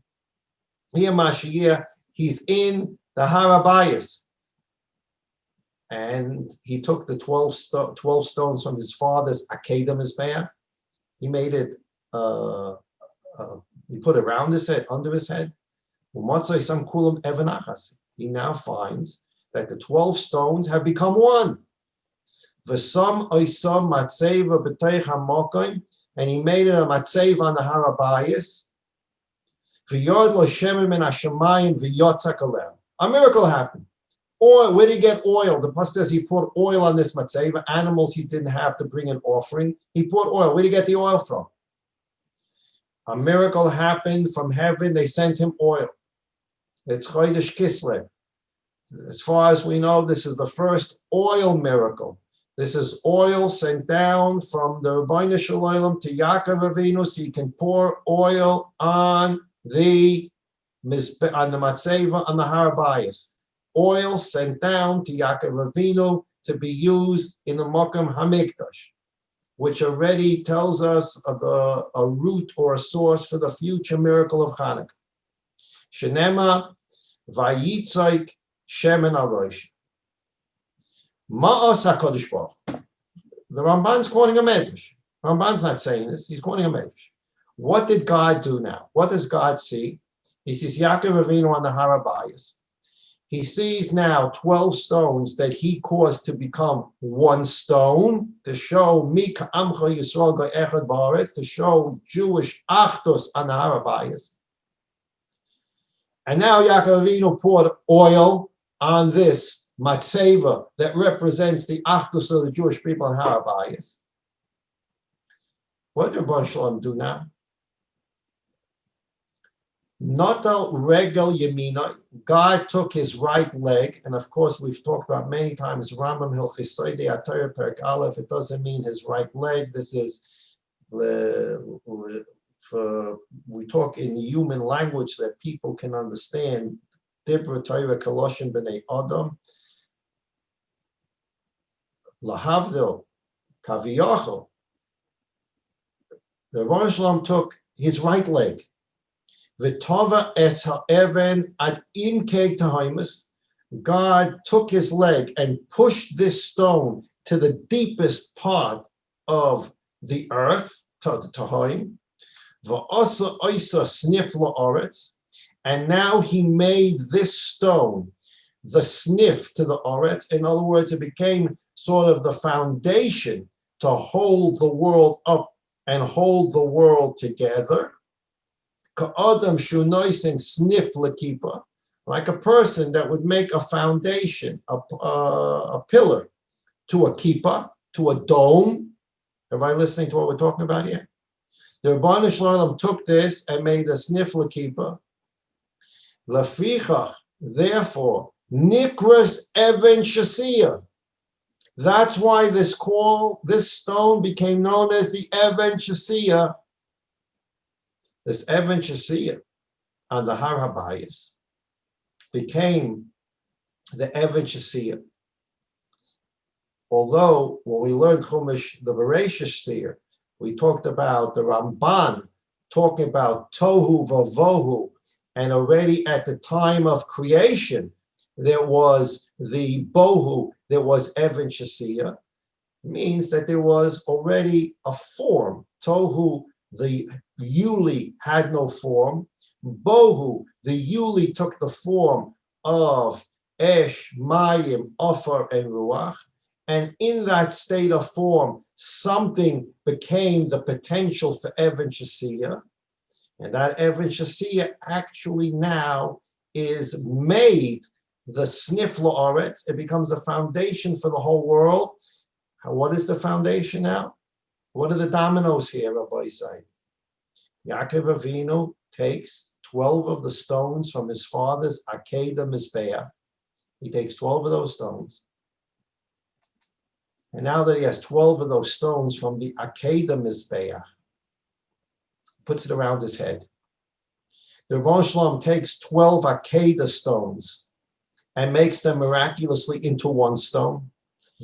Here Mashiach, he's in the Harabayas. And he took the 12 stones from his father's Akedah Mizbeach. He made it, he put it around his head, under his head. He now finds that the 12 stones have become one. And he made it a matzeva on the Harabayas. A miracle happened. Oil, where did he get oil? The pastor says he poured oil on this matzeva. Animals he didn't have to bring an offering. He poured oil. Where did he get the oil from? A miracle happened from heaven. They sent him oil. It's Chodesh Kislev. As far as we know, this is the first oil miracle. This is oil sent down from the Rabbeinu Shalom to Yaakov Avinu, so he can pour oil on the matzeva, on the Harabayas. Oil sent down to Yaakov Avinu to be used in the Mokum Hamikdash, which already tells us of a root or a source for the future miracle of Hanukkah. Shenema Vayitzoik Shemen Arosh. Ma'as HaKadosh Baruch. The Ramban's quoting a Medrash. Ramban's not saying this. He's quoting a Medrash. What did God do now? What does God see? He sees Yaakov Avinu on the Harabayas. He sees now 12 stones that he caused to become one stone, to show Mika Amcha Yisrael Go'echad Ba'aretz, to show Jewish Achdus on the Harabayas. And now Yaakov Avinu poured oil on this matzeva that represents the Achdus of the Jewish people on Harabayas. What did Rabban Shalom do now? Notal regel yemina. God took his right leg, and of course we've talked about many times Rambam Hilchos Sodei HaTorah Perek Aleph. It doesn't mean his right leg. This is we talk in human language that people can understand. Dibra Torah Koloshin B'nei Adam Lahavdil Kaviyachol. The Rabban Shalom took his right leg. V'tova es ha'even ad im keg tahaimus. God took his leg and pushed this stone to the deepest part of the earth, to the tahaim. V'asa oisa snif la'aretz. And now he made this stone the sniff to the aretz. In other words, it became sort of the foundation to hold the world up and hold the world together. Ka'adam shunoisin snif l'kipa, like a person that would make a foundation, a pillar to a kippah, to a dome. Everybody listening to what we're talking about here? The Rabban Shalom took this and made a snif l'kipa. Lafichach, therefore, nikras even shasiyah. That's why this stone became known as the Even Shasiyah. This Even Shasiyah on the Har HaBayis became the Even Shasiyah. Although when we learned Chumash, the Bereshis Seir, we talked about the Ramban talking about Tohu Vavohu, and already at the time of creation, there was the Bohu, there was Even Shasiyah, means that there was already a form. Tohu, the Yuli had no form. Bohu, the Yuli took the form of Esh, Mayim, Ofer, and Ruach. And in that state of form, something became the potential for Even Shasiyah. And that Even Shasiyah actually now is made the snif la'aretz, it becomes a foundation for the whole world. What is the foundation now? What are the dominoes here, Rabbi Isai? Yaakov Avinu takes 12 of the stones from his father's Akedah Mizbeah. He takes 12 of those stones. And now that he has 12 of those stones from the Akedah Mizbeah, puts it around his head. The Rebbeinu Shalom takes 12 Akedah stones and makes them miraculously into one stone,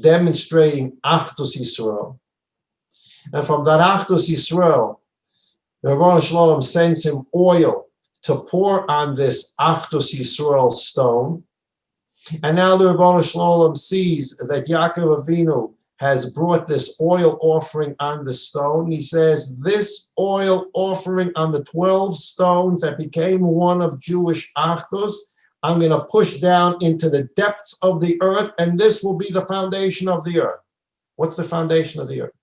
demonstrating Achdus Yisrael. And from that Achdus Yisrael, the Rebbeinu Shalom sends him oil to pour on this Achdus Yisrael stone. And now the Rebbeinu Shalom sees that Yaakov Avinu has brought this oil offering on the stone. He says, this oil offering on the 12 stones that became one of Jewish Achdus, I'm going to push down into the depths of the earth, and this will be the foundation of the earth. What's the foundation of the earth?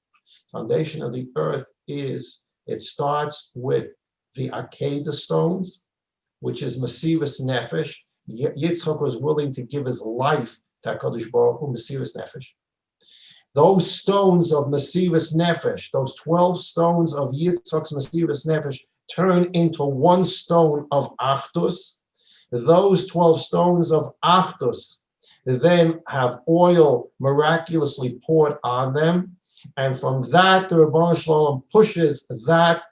Foundation of the earth is, it starts with the Akedah stones, which is Mesivus Nefesh. Yitzchak was willing to give his life to HaKadosh Baruch Hu, Mesivus Nefesh. Those stones of Mesivus Nefesh, those 12 stones of Yitzchak's Mesivus Nefesh, turn into one stone of Achdus. Those 12 stones of Achdus then have oil miraculously poured on them. And from that, the Rebbeinu Shalom pushes that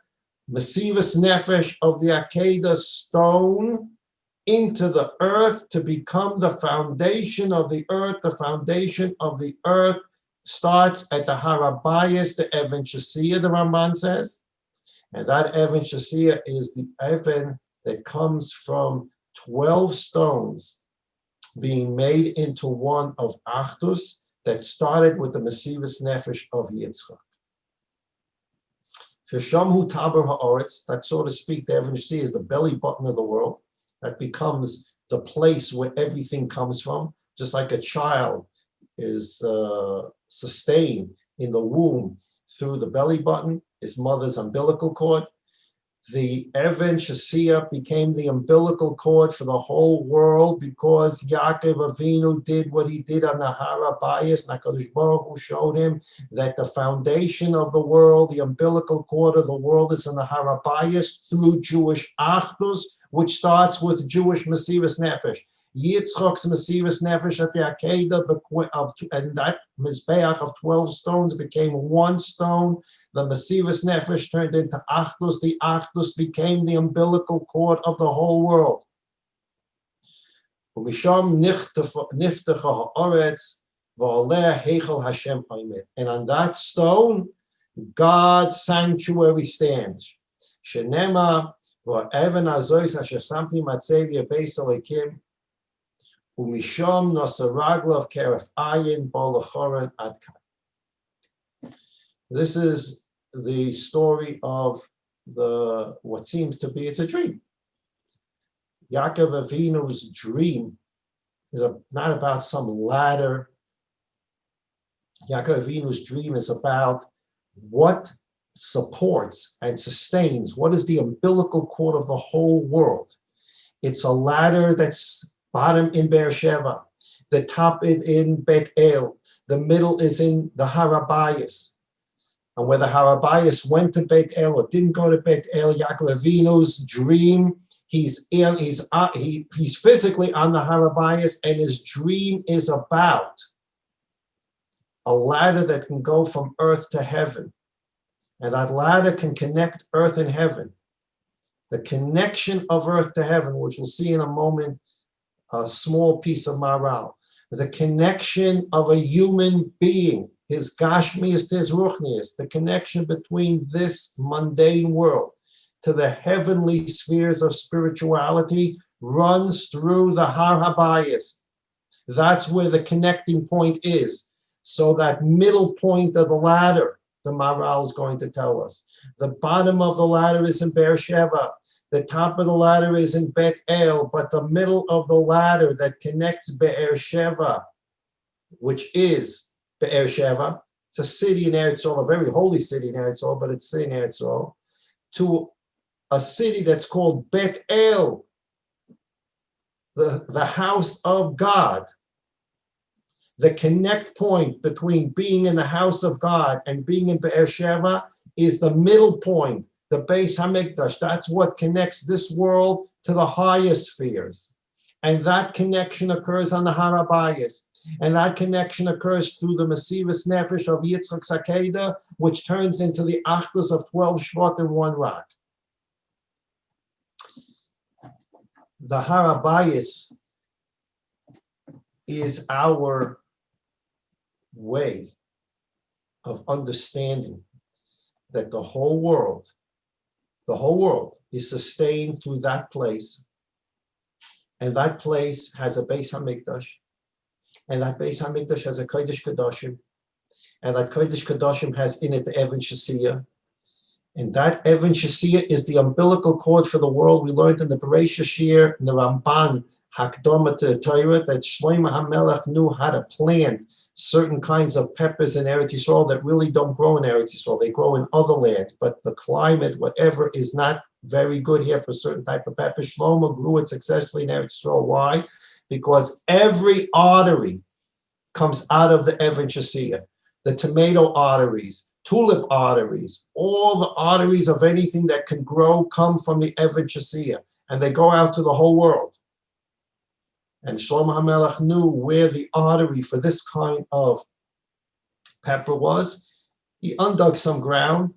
Mesivus Nefesh of the Akedah stone into the earth to become the foundation of the earth. The foundation of the earth starts at the Harabayas, the Even Shasiya, the Ramban says. And that Even Shasiya is the Even that comes from 12 stones being made into one of Achdus that started with the Mesivus Nefesh of Yitzchak. Shamhu Taber Ha'aretz, that so to speak, the Even Shasiya is the belly button of the world. That becomes the place where everything comes from, just like a child is sustained in the womb through the belly button, his mother's umbilical cord. The Even Shasiya became the umbilical cord for the whole world because Yaakov Avinu did what he did on the Harabayas. HaKadosh Baruch Hu showed him that the foundation of the world, the umbilical cord of the world, is in the Harabayas through Jewish Achdus, which starts with Jewish Mesivus Nefesh. Yitzchak's Mesivus Nefesh at the Akedah, and that Mizbeach of 12 stones became one stone. The Mesivus Nefesh turned into Achdus. The Achdus became the umbilical cord of the whole world. And on that stone, God's sanctuary stands. Shenema v'evan azois asher samti matzev yabeis alekim umisham nosaraglav keref ayin bolachoran adkan. This is the story of what seems to be, it's a dream. Yaakov Avinu's dream is not about some ladder. Yaakov Avinu's dream is about what supports and sustains, what is the umbilical cord of the whole world. It's a ladder that's bottom in Beersheba, the top is in Bet El, the middle is in the Harabayas. And whether Harabayas went to Bet El or didn't go to Bet El, Yaakov Avinu's dream, he's physically on the Harabayas, and his dream is about a ladder that can go from earth to heaven. And that ladder can connect earth and heaven. The connection of earth to heaven, which we'll see in a moment, a small piece of Maral. The connection of a human being, his Gashmius to his Ruchnius, the connection between this mundane world to the heavenly spheres of spirituality runs through the Har Habayis. That's where the connecting point is. So that middle point of the ladder, the Maral is going to tell us. The bottom of the ladder is in Beersheba. The top of the ladder is in Bet El, but the middle of the ladder that connects Beersheba, which is Beersheba, it's a city in Eretz Yisrael, a very holy city in Eretz Yisrael, but it's in Eretz Yisrael, to a city that's called Bet El, the house of God. The connect point between being in the house of God and being in Be'er Sheva is the middle point, the Beis HaMikdash. That's what connects this world to the highest spheres. And that connection occurs on the Har HaBayis. And that connection occurs through the Mesiras Nefesh of Yitzchak Sakeda, which turns into the Achdus of 12 Shvat in one rock. The Har HaBayis is our way of understanding that the whole world is sustained through that place. And that place has a Beis HaMikdash. And that Beis HaMikdash has a Kodesh Kodashim. And that Kodesh Kodashim has in it the Even Shasiyah. And that Even Shasiyah is the umbilical cord for the world. We learned in the Bereishis Shir, in the Ramban, Hakdama to the Torah, that Shlomo HaMelech knew how to plant certain kinds of peppers in Eretz Yisrael that really don't grow in Eretz Yisrael. They grow in other lands, but the climate, whatever, is not very good here for a certain type of pepper. Shlomo grew it successfully in Eretz Yisrael. Why? Because every artery comes out of the Even Shasiyah. The tomato arteries, tulip arteries, all the arteries of anything that can grow come from the Even Shasiyah, and they go out to the whole world. And Shlomo HaMelech knew where the artery for this kind of pepper was. He undug some ground,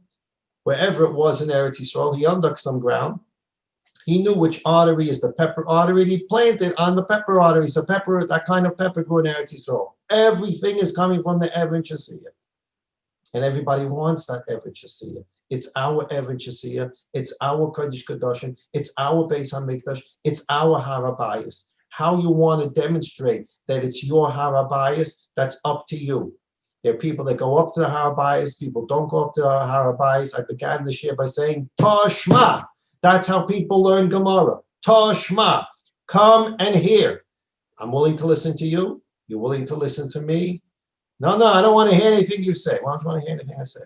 wherever it was in Eretz Yisrael, he undug some ground. He knew which artery is the pepper artery, and he planted on the pepper artery. So pepper, that kind of pepper grew in Eretz Yisrael. Everything is coming from the Even Shasiyah. And everybody wants that Even Shasiyah. It's our Even Shasiyah. It's our Kodesh Kodashim. It's our Beis HaMikdash. It's our Har HaBayis. How you want to demonstrate that it's your Har HaBayis, that's up to you. There are people that go up to the Har HaBayis, people don't go up to the Har HaBayis. I began this year by saying, Toshma. That's how people learn Gemara. Toshma. Come and hear. I'm willing to listen to you. You're willing to listen to me. No, I don't want to hear anything you say. Why don't you want to hear anything I say?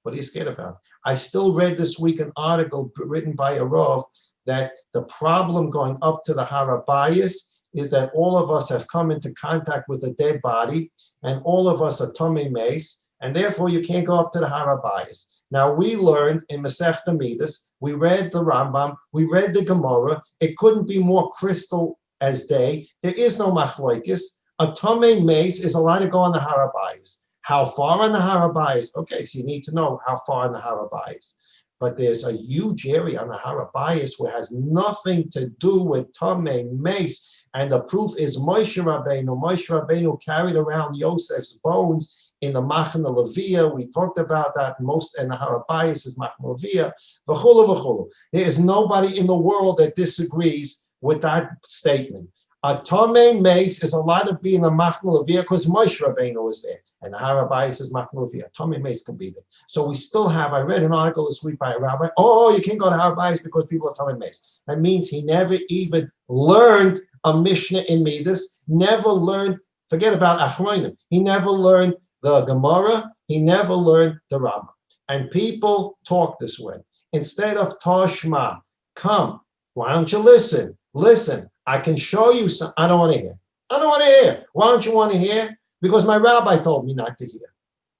What are you scared about? I still read this week an article written by a Rav that the problem going up to the Har HaBayis is that all of us have come into contact with a dead body, and all of us are Tomei Meis, and therefore you can't go up to the Har HaBayis. Now, we learned in Masechta Midas, we read the Rambam, we read the Gemara, it couldn't be more crystal as day. There is no machlokes. A Tomei Meis is allowed to go on the Har HaBayis. How far on the Har HaBayis? Okay, so you need to know how far on the Har HaBayis. But there's a huge area on the Har HaBayis where it has nothing to do with Tomei Meis. And the proof is Moshe Rabbeinu. Moshe Rabbeinu carried around Yosef's bones in the Machna Levia. We talked about that most, and the Har HaBayis is Machna Levia. V'chulu v'chulu. There is nobody in the world that disagrees with that statement. A Tomei Meis is allowed to be in the Machna Levia because Moshe Rabbeinu was there. And the Har HaBayis is Machna Levia. Tomei Meis can be there. So we still have, I read an article this week by a rabbi, you can't go to Har HaBayis because people are Tomei Meis. That means he never even learned a Mishnah in Midas, never learned, forget about Achronim, he never learned the Gemara, he never learned the Rambam. And people talk this way. Instead of Toshma, come, why don't you listen? Listen, I can show you some. I don't want to hear. I don't want to hear. Why don't you want to hear? Because my rabbi told me not to hear.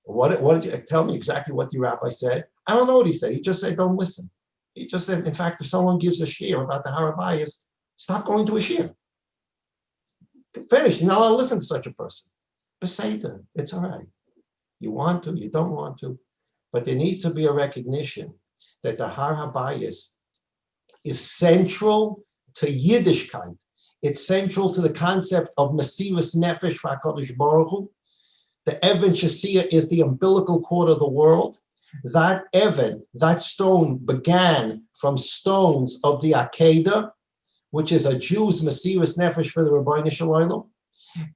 What did you tell me exactly what the rabbi said? I don't know what he said. He just said, don't listen. He just said, in fact, if someone gives a shir about the Har HaBayis, stop going to a shir. Finish. You're not allowed to listen to such a person. Beseder, it's all right. You want to, you don't want to. But there needs to be a recognition that the Har HaBayis is central to Yiddishkeit. It's central to the concept of Mesiras Nefesh v'HaKadosh Baruch Hu. The Even Shasiyah is the umbilical cord of the world. That Even, that stone, began from stones of the Akedah, which is a Jew's Mesiras Nefesh for the Rabbeinu Shalom.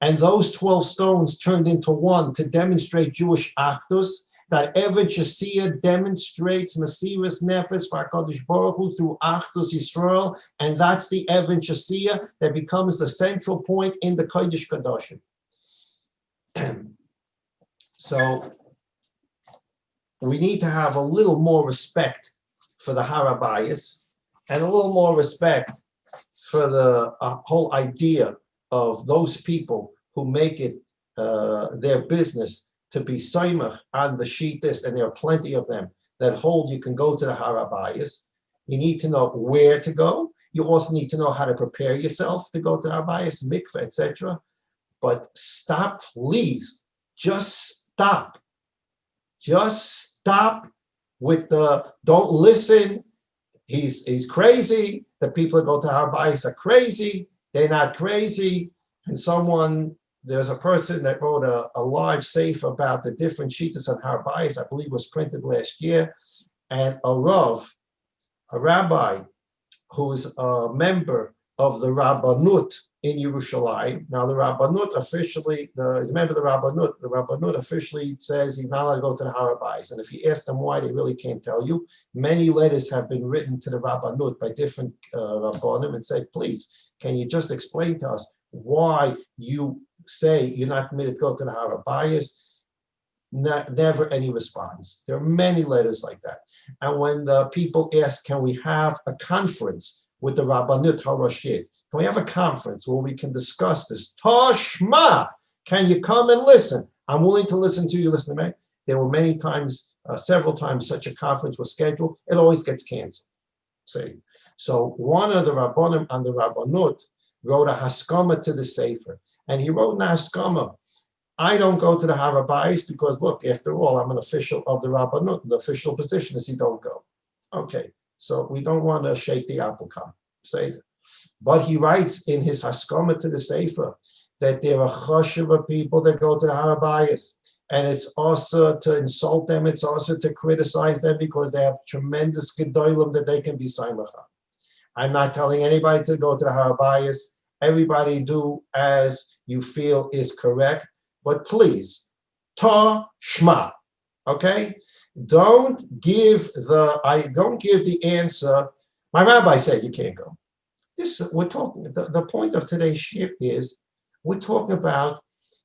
And those 12 stones turned into one to demonstrate Jewish Achdus. That Even Shasiyah demonstrates Mesiras Nefesh v'HaKadosh Baruch Hu through Achdus Yisrael, and that's the Even Shasiyah that becomes the central point in the Kodesh Kodashim. So we need to have a little more respect for the Har HaBayis and a little more respect for the whole idea of those people who make it their business to be soimach on the shittas, and there are plenty of them that hold you can go to the harabayas. You need to know where to go. You also need to know how to prepare yourself to go to the harabayas, mikveh, etc. But stop, please. Just stop. Just stop with the don't listen. He's crazy. The people that go to harabayas are crazy. They're not crazy. And there's a person that wrote a large sefer about the different shittas on harabayas. I believe was printed last year. And a rabbi who's a member of the Rabbanut in Yerushalayim. Now, the Rabbanut officially, he's a member of the Rabbanut officially says he's not allowed to go to the harabayas. And if you ask them why, they really can't tell you. Many letters have been written to the Rabbanut by different Rabbanim and said, please, can you just explain to us why you say you're not permitted to go to the harabayas? Never any response. There are many letters like that. And when the people ask, can we have a conference with the Rabbanut HaRashit? Can we have a conference where we can discuss this? Tashma, can you come and listen? I'm willing to listen to you. Listen to me. There were many times, several times such a conference was scheduled. It always gets canceled. So one of the Rabbanim on the Rabbanut wrote a haskama to the sefer. And he wrote in the haskama, I don't go to the harabayas because, look, after all, I'm an official of the Rabbanut. The official position is he don't go. Okay, so we don't want to shake the apple cart. But he writes in his haskama to the sefer that there are chashuva people that go to the harabayas, and it's also to insult them. It's also to criticize them because they have tremendous gedolim that they can be saimachah. I'm not telling anybody to go to the harabayas. Everybody do as you feel is correct. But please, shma, okay? Don't give the answer. My rabbi said you can't go. We're talking. The point of today's shiur is we're talking about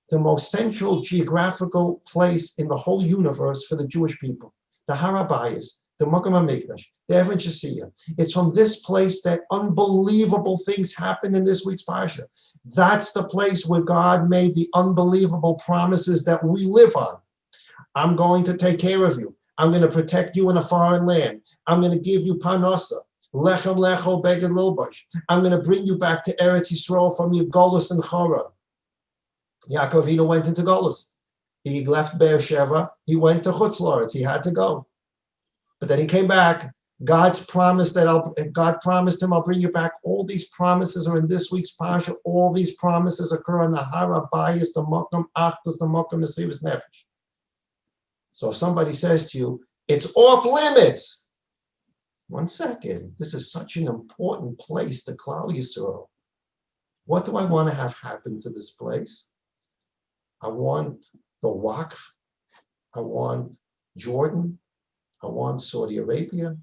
the most central geographical place in the whole universe for the Jewish people, the harabayas, the Makom HaMikdash, the Even Shesiya. It's from this place that unbelievable things happen in this week's Parsha. That's the place where God made the unbelievable promises that we live on. I'm going to take care of you. I'm going to protect you in a foreign land. I'm going to give you panasa, lechem lecho beged lilbash. I'm going to bring you back to Eretz Yisrael from your Golus and Chara. Yaakov Avinu went into Golus. He left Beersheba. He went to Chutz La'aretz. He had to go. But then he came back. God promised him, I'll bring you back. All these promises are in this week's Parsha. All these promises occur on the harabayas, the Makom Achdus, the Makom Mesivus Nefesh. So if somebody says to you, it's off limits. 1 second. This is such an important place to Klal Yisrael. What do I want to have happen to this place? I want the Waqf. I want Jordan. I want Saudi Arabia.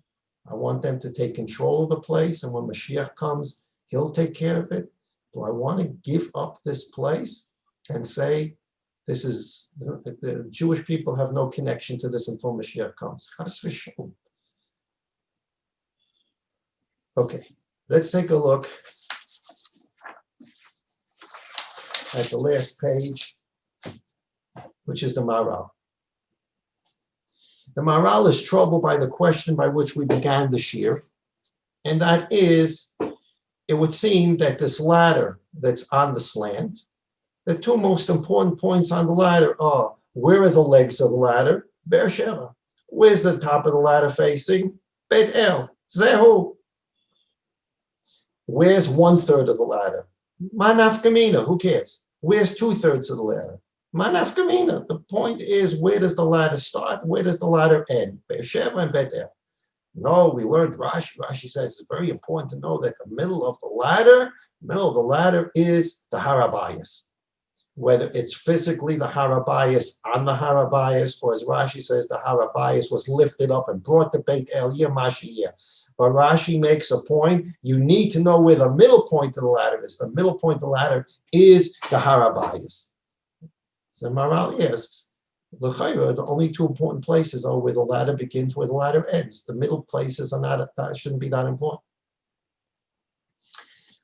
I want them to take control of the place, and when Mashiach comes, he'll take care of it. Do I want to give up this place and say, this is, the Jewish people have no connection to this until Mashiach comes? Chas v'shalom. Okay, let's take a look at the last page, which is the Maral. The Maral is troubled by the question by which we began the shiur, and that is, it would seem that this ladder that's on the slant, the two most important points on the ladder are, where are the legs of the ladder? Beersheba. Where's the top of the ladder facing? Beit El. Zehu. Where's 1/3 of the ladder? Manaf Kamina. Who cares? Where's 2/3 of the ladder? Manaf Kamina. The point is, where does the ladder start? Where does the ladder end? Beersheba and Beit El. No, we learned Rashi. Rashi says it's very important to know that the middle of the ladder is the harabayas. Whether it's physically the harabayas on the harabayas, or as Rashi says, the harabayas was lifted up and brought to Beit El Mashiach. But Rashi makes a point, you need to know where the middle point of the ladder is. The middle point of the ladder is the harabayas. So Maral asks, the only two important places are where the ladder begins, where the ladder ends. The middle places are not, shouldn't be that important.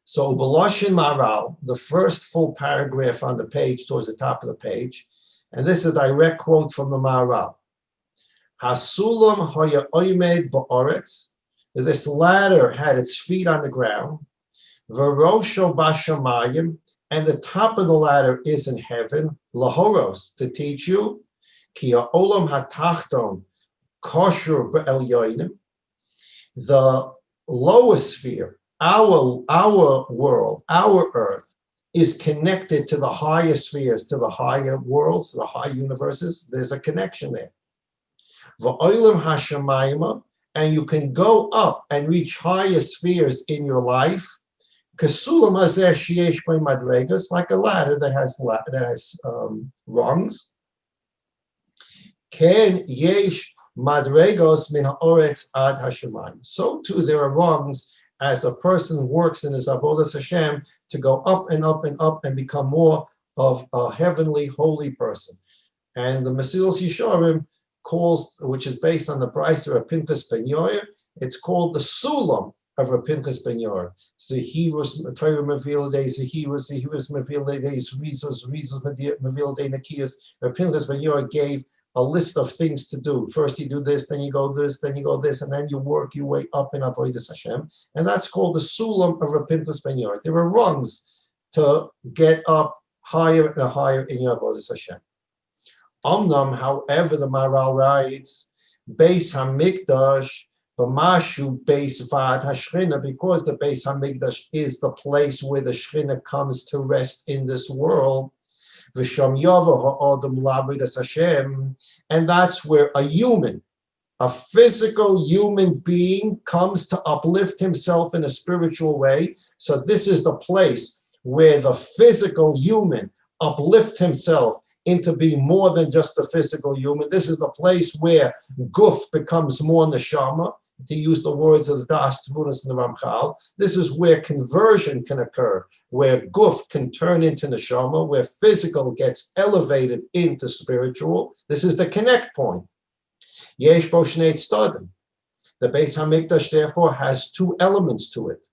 So Beloshin Maral, the first full paragraph on the page, towards the top of the page, and this is a direct quote from the Maral. Hasulam hoya oimed ba'aretz. This ladder had its feet on the ground. V'rosho bashamayim, and the top of the ladder is in heaven. Lahoros, to teach you. Ki ha'olam hatachton kosher be'elyonim. The lower sphere, our world, our earth, is connected to the higher spheres, to the higher worlds, the high universes. There's a connection there. V'olam hashamayim, and you can go up and reach higher spheres in your life. Kasulam hazeh sheyesh by madregas, like a ladder that has rungs. Ken yesh madregos min haaretz ad hashemayim. So too there are rungs as a person works in his avodas Hashem to go up and up and up and become more of a heavenly, holy person. And the Mesilas Yesharim calls, which is based on the Brisa of Pinchas ben Yair, it's called the Sulam of Pinchas ben Yair. Zehirus Torah Mevilei, Zehirus Mevilei, Rizos Mevilei Nakias. Pinchas ben Yair gave a list of things to do. First you do this, then you go this, then you go this, and then you work your way up in Avodas Hashem. And that's called the Sulam of Pinchas ben Yair. There are rungs to get up higher and higher in your Avodas Hashem. Omnam, however, the Maral writes, Beis Hamikdash, B'mashu Beis Vad Hashchina, because the Beis Hamikdash is the place where the Shchina comes to rest in this world. V'sham Yavo Ha'odam L'Avodas Hashem, and that's where a human, a physical human being, comes to uplift himself in a spiritual way. So this is the place where the physical human uplift himself into being more than just a physical human. This is the place where guf becomes more neshama, to use the words of the Das Tvunas and the Ramchal. This is where conversion can occur, where guf can turn into neshama, where physical gets elevated into spiritual. This is the connect point. Yesh bo shnei tzadim. The Beis Hamikdash therefore has two elements to it.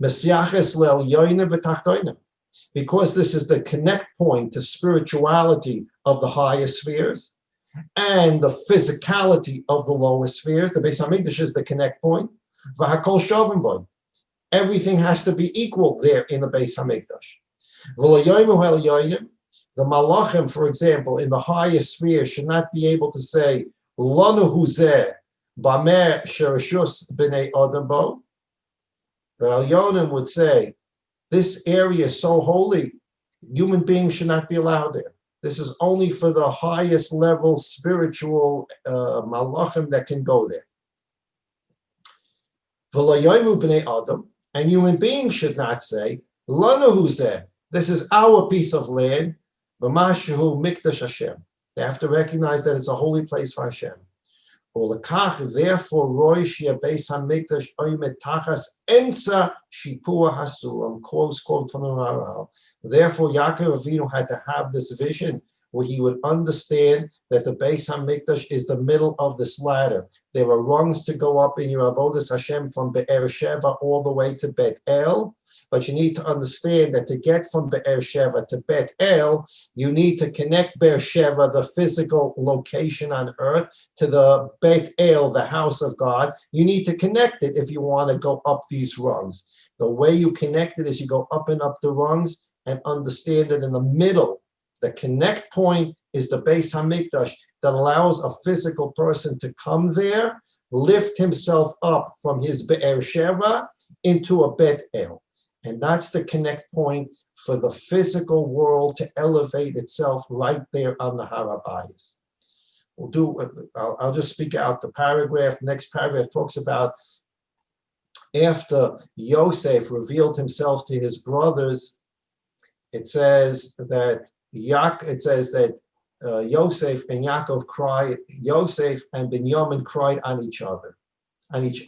Mesyaches le'elyonim v'tachtonim. Because this is the connect point to spirituality of the higher spheres and the physicality of the lower spheres. The Beis Hamikdash is the connect point. V'hakol shavim bo. Everything has to be equal there in the Beis Hamikdash. The malachim, for example, in the higher sphere should not be able to say, Lanu huzeh b'meh shereshus b'nei adam bo. The Elyonim would say, this area is so holy, human beings should not be allowed there. This is only for the highest level spiritual malachim that can go there. And human beings should not say, Lanu huzeh, this is our piece of land, v'mashu mikdash Hashem. They have to recognize that it's a holy place for Hashem. Therefore, Roy Shia Beis Hamikdash Oymet Tachas Emtza Shipua Hasulam, close quote from the Maral. Therefore, Yaakov Avinu had to have this vision where he would understand that the Beis Hamikdash is the middle of this ladder. There are rungs to go up in your Avodas Hashem from Be'er Sheva all the way to Bet El, but you need to understand that to get from Be'er Sheva to Bet El, you need to connect Be'er Sheva, the physical location on earth, to the Bet El, the house of God. You need to connect it if you want to go up these rungs. The way you connect it is you go up and up the rungs and understand that in the middle, the connect point is the Beis Hamikdash that allows a physical person to come there, lift himself up from his Be'er Sheva into a Bet El. And that's the connect point for the physical world to elevate itself right there on the Har HaBayis. I'll just speak out the paragraph. The next paragraph talks about after Yosef revealed himself to his brothers, it says that Yosef and Yaakov cried, Yosef and Binyamin cried on each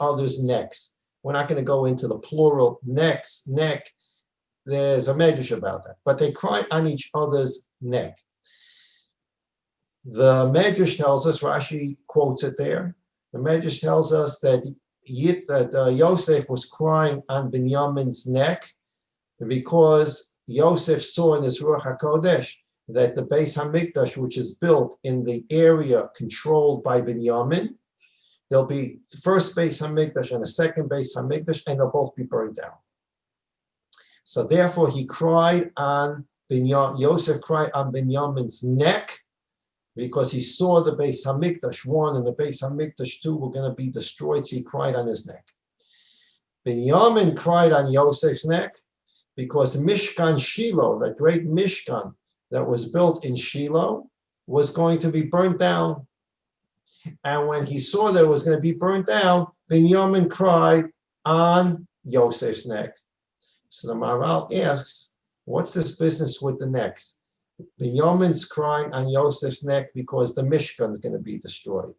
other's necks. We're not going to go into the plural neck. There's a medrash about that, but they cried on each other's neck. The medrash tells us, Rashi quotes it there. The medrash tells us that Yosef was crying on Binyamin's neck because Yosef saw in his Ruach HaKodesh that the Beis HaMikdash, which is built in the area controlled by Binyamin, there'll be the first Beis HaMikdash and a second Beis HaMikdash, and they'll both be burned down. So therefore he cried on Binyamin, Yosef cried on Binyamin's neck, because he saw the Beis HaMikdash 1 and the Beis HaMikdash 2 were going to be destroyed, so he cried on his neck. Binyamin cried on Yosef's neck because Mishkan Shiloh, that great Mishkan that was built in Shiloh, was going to be burnt down. And when he saw that it was going to be burnt down, Binyamin cried on Yosef's neck. So the Maharal asks, what's this business with the necks? Binyamin's crying on Yosef's neck because the Mishkan is going to be destroyed.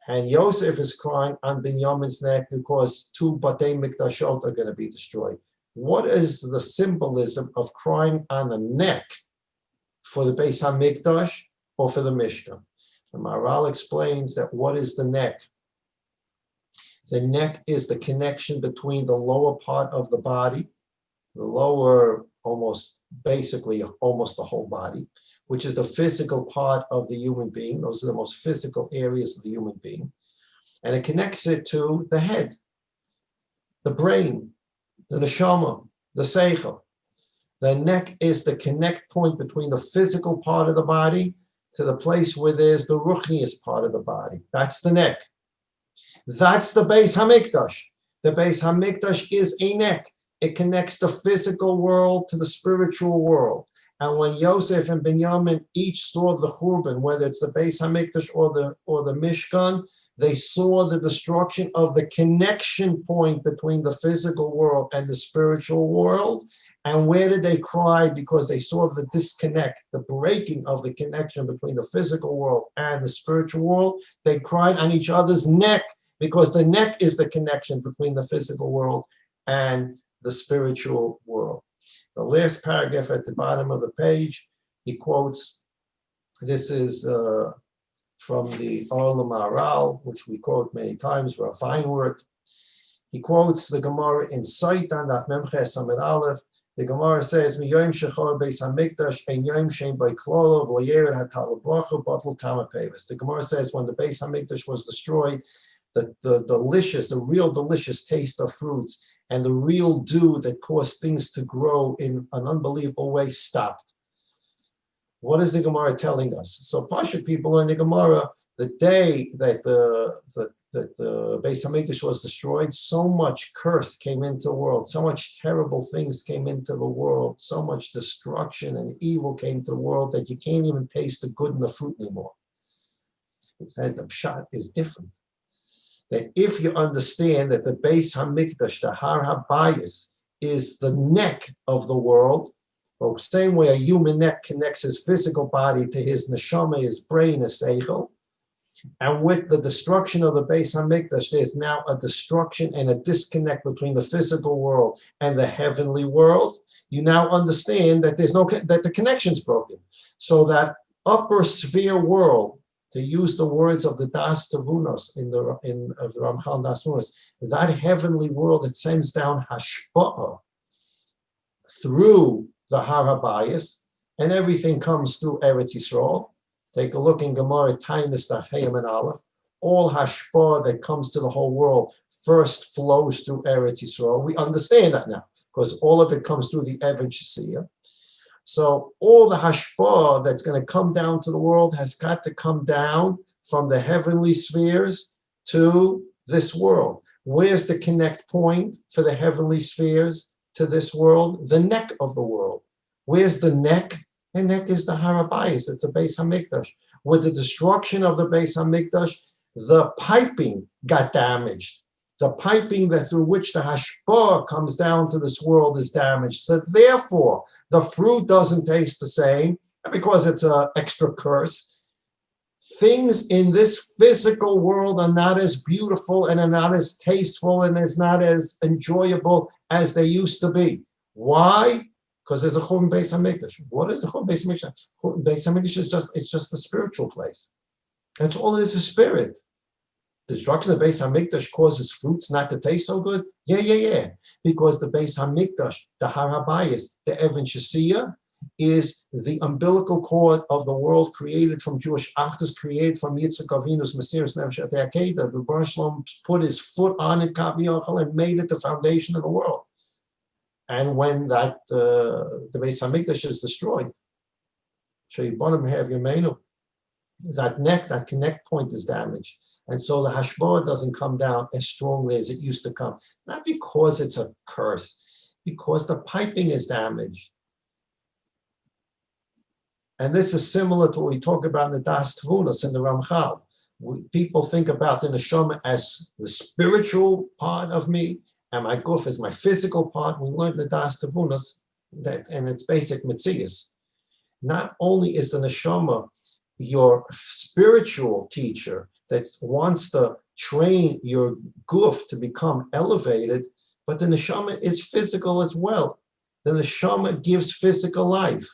And Yosef is crying on Binyamin's neck because 2 Batei Mikdashot are going to be destroyed. What is the symbolism of crying on a neck for the Beis HaMikdash or for the Mishkan? The Maharal explains that what is the neck? The neck is the connection between the lower part of the body, the lower, almost the whole body, which is the physical part of the human being. Those are the most physical areas of the human being. And it connects it to the head, the brain, the neshama, the seichel. The neck is the connect point between the physical part of the body to the place where there's the ruchnius part of the body. That's the neck. That's the Beis HaMikdash. The Beis HaMikdash is a neck. It connects the physical world to the spiritual world. And when Yosef and Binyamin each saw the Churban, whether it's the Beis HaMikdash or the Mishkan, they saw the destruction of the connection point between the physical world and the spiritual world. And where did they cry? Because they saw the disconnect, the breaking of the connection between the physical world and the spiritual world. They cried on each other's neck because the neck is the connection between the physical world and the spiritual world. The last paragraph at the bottom of the page, he quotes, this is from the Olam Maharal, which we quote many times, Rav Feinwert. He quotes the Gemara in Saitan, Daf Memches Amid Aleph. The Gemara says, "Miyoyim shechor beis hamikdash ein yoyim shein by klolo v'loyered hatal bracha batul tama pevis." The Gemara says, when the Beis Hamikdash was destroyed, the real delicious taste of fruits and the real dew that caused things to grow in an unbelievable way stopped. What is the Gemara telling us? So Pasha people in the Gemara, the day that the Beis Hamikdash was destroyed, so much curse came into the world, so much terrible things came into the world, so much destruction and evil came to the world that you can't even taste the good in the fruit anymore. It's that the pshat is different. That if you understand that the Beis Hamikdash, the Har HaBayis, is the neck of the world, the same way a human neck connects his physical body to his neshama, his brain, his seichel, and with the destruction of the Beis Hamikdash, there's now a destruction and a disconnect between the physical world and the heavenly world. You now understand that that the connection's broken. So that upper sphere world, to use the words of the Das Tavunos of the Ramchal Das Tavunos, that heavenly world, it sends down hashpa'ah through the Har HaBayis, and everything comes through Eretz Yisrael. Take a look in Gemara, Tainus Daf Hayim and Aleph. All hashpa'ah that comes to the whole world first flows through Eretz Yisrael. We understand that now, because all of it comes through the Eved Shesiyah. So all the hashpa'ah that's going to come down to the world has got to come down from the heavenly spheres to this world. Where's the connect point for the heavenly spheres to this world? The neck of the world. Where's the neck? The neck is the Har HaBayis. It's the Beis Hamikdash. With the destruction of the Beis Hamikdash, the piping got damaged. The piping through which the hashpa'ah comes down to this world is damaged. So therefore, the fruit doesn't taste the same because it's an extra curse. Things in this physical world are not as beautiful and are not as tasteful and is not as enjoyable as they used to be. Why? Because there's a Churban Beis Hamikdash. What is a Churban Beis Hamikdash? Beis Hamikdash is just a spiritual place. That's all it is, a spirit. destruction of the Beis Hamikdash causes fruits not to taste so good? Yeah. Because the Beis Hamikdash, the Har HaBayis, the Even Shasiya, is the umbilical cord of the world created from Jewish actors, created from Yitzchak Avinu's Mesiras Nefesh at the Akedah. The Baruch Shalom put his foot on it, Kaviyachal, and made it the foundation of the world. And when that the Beis Hamikdash is destroyed, that connect point is damaged. And so the hashbah doesn't come down as strongly as it used to come. Not because it's a curse, because the piping is damaged. And this is similar to what we talk about in the Das Tvunas and the Ramchal. People think about the neshama as the spiritual part of me, and my guf is my physical part. We learned the Das Tvunas that, and its basic mitzias. Not only is the neshama your spiritual teacher that wants to train your guf to become elevated, but the neshama is physical as well. The neshama gives physical life.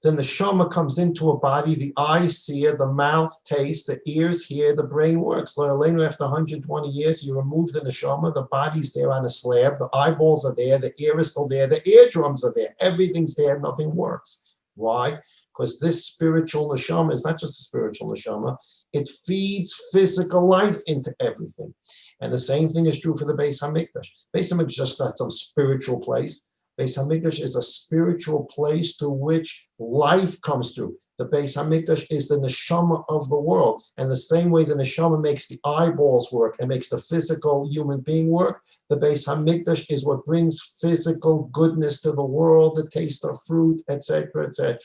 The neshama comes into a body, the eyes see it, the mouth tastes, the ears hear, the brain works. After 120 years, you remove the neshama, the body's there on a slab, the eyeballs are there, the ear is still there, the eardrums are there, everything's there, nothing works. Why? Because this spiritual neshama is not just a spiritual neshama, it feeds physical life into everything. And the same thing is true for the Beis Hamikdash. Beis Hamikdash is just not some spiritual place. Beis Hamikdash is a spiritual place to which life comes through. The Beis Hamikdash is the neshama of the world. And the same way the neshama makes the eyeballs work and makes the physical human being work, the Beis Hamikdash is what brings physical goodness to the world, the taste of fruit, etc., etc.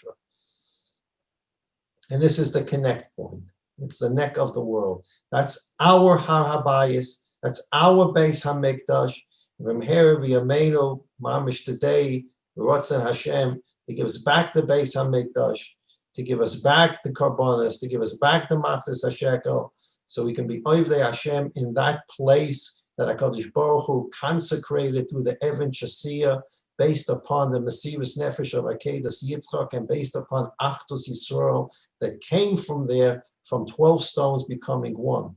And this is the connect point. It's the neck of the world. That's our Har HaBayis. That's our Beis Hamikdash. From here, V'yameinu, Mamish today, Ratzon Hashem, to give us back the Beis Hamikdash, to give us back the Karbonos, to give us back the Maktas HaShekel, so we can be Oivdei Hashem in that place that HaKadosh Baruch Hu consecrated through the Even Shasiya, based upon the Mesiras Nefesh of Akedas Yitzchak, and based upon Achdus Yisrael that came from there, from 12 stones becoming one.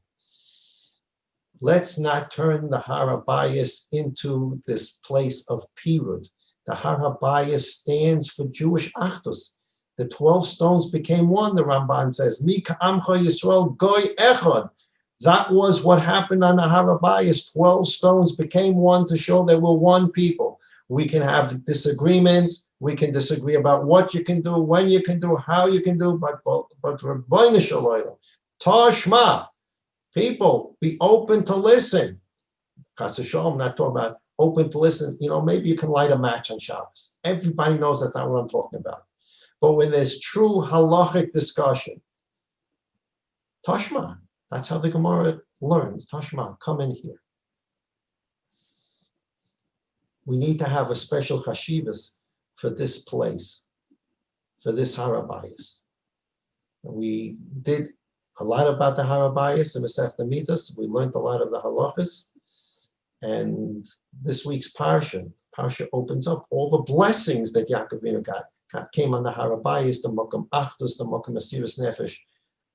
Let's not turn the Har HaBayis into this place of Pirud. The Har HaBayis stands for Jewish Achdus. The 12 stones became one, the Ramban says. Mi ka'amcha Yisrael goy echad. That was what happened on the Har HaBayis. 12 stones became one to show that we're one people. We can have disagreements. We can disagree about what you can do, when you can do, how you can do, but Rabbeinu Shalom, Tashma. People, be open to listen. Chas v'sholom, I'm not talking about open to listen. Maybe you can light a match on Shabbos. Everybody knows that's not what I'm talking about. But when there's true halachic discussion, Tashma, that's how the Gemara learns. Tashma, come in here. We need to have a special chashivas for this place, for this Har HaBayis. We did a lot about the Har HaBayis and Masechta Midas. We learned a lot of the halachas. And this week's Parsha opens up all the blessings that Yaakov Avinu got came on the Har HaBayis, the Mokum Achdus, the Mokum Mesiras Nefesh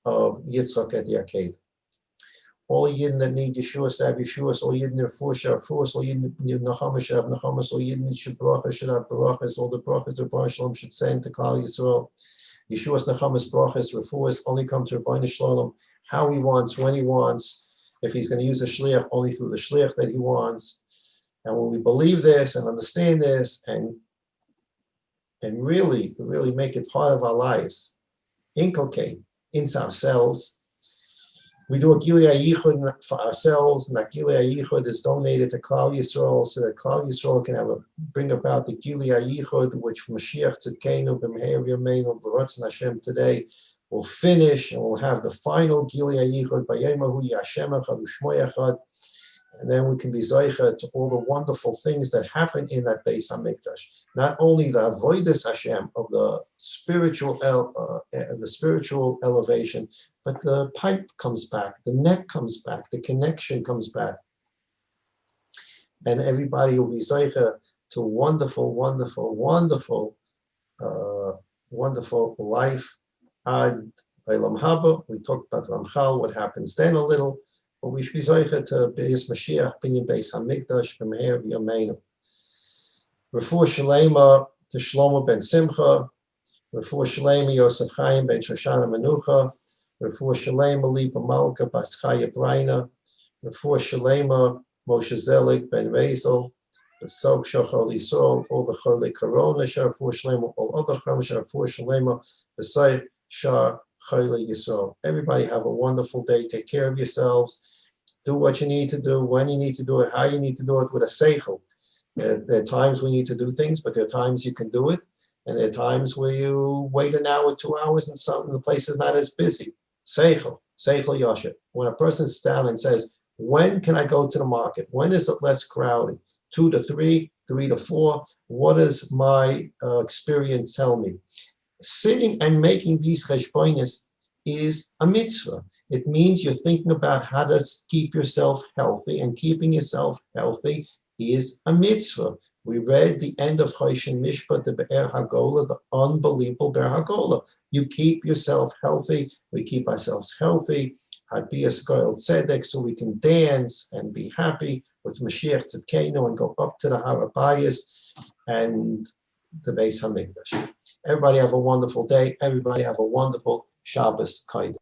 of Yitzchak at the Akedah. All Yidden that need Yeshua have Yeshua, all Yidden need Refuah Refuah, all Yidden need Nachama should have Nachamas, all Yidden need Bracha should have Brachas, all the Brachas the Baruch Shalom should send to Klal Yisrael. Yeshua's Nachamas, Brachas, Refuahs only come to Rabbeinu Shalom how he wants, when he wants. If he's going to use a shliach, only through the shliach that he wants. And when we believe this and understand this and really make it part of our lives, inculcate into ourselves. We do a Gilui HaYichud for ourselves, and that Gilui HaYichud is donated to Klal Yisrael so that Klal Yisrael can bring about the Gilui HaYichud, which Mashiach Tzidkeinu B'Meher Yameinu B'Ratzon Hashem today will finish, and we'll have the final Gilui HaYichud B'Yemahu Yashem Echad U'Shmo Echad, and then we can be Zoicha to all the wonderful things that happen in that Beis HaMikdash. Not only the Avodas Hashem of the spiritual elevation, but the pipe comes back, the neck comes back, the connection comes back. And everybody will be Zoicha to wonderful, wonderful, wonderful, wonderful life. Ad Eilam Haba, we talked about Ramchal, what happens then a little. but we should be zeicha to Beis Mashiach, Binyan Beis Hamikdash, B'meher V'yameinu. Refuah Shalema to Shlomo ben Simcha. Refuah Shalema Yosef Chaim ben Shoshana Menucha. Refuah Shalema Lipa Malka bas Chaya Braina. Refuah Shalema Moshe Zelig ben Rezel. The Sok Shachol Yisrael, all the Chole Corona, Shar Refuah Shalema, all other Cham, Shar Refuah Shalema, B'sai Shar Chole Yisrael. Everybody have a wonderful day. Take care of yourselves. Do what you need to do, when you need to do it, how you need to do it with a seichel. There are times we need to do things, but there are times you can do it. And there are times where you wait an hour, 2 hours, and the place is not as busy. Seichel Yasha. When a person sits down and says, when can I go to the market? When is it less crowded? 2 to 3, 3 to 4. What does my experience tell me? Sitting and making these cheshbonis is a mitzvah. It means you're thinking about how to keep yourself healthy, and keeping yourself healthy is a mitzvah. We read the end of Choshen Mishpat, the Be'er Hagola, the unbelievable Be'er Hagola. You keep yourself healthy. We keep ourselves healthy. Hadbiyah Skoil Tzedek, so we can dance and be happy with Mashiach Tzidkenu and go up to the Har HaBayis and the Beis Hamikdash. Everybody have a wonderful day. Everybody have a wonderful Shabbos Kodesh.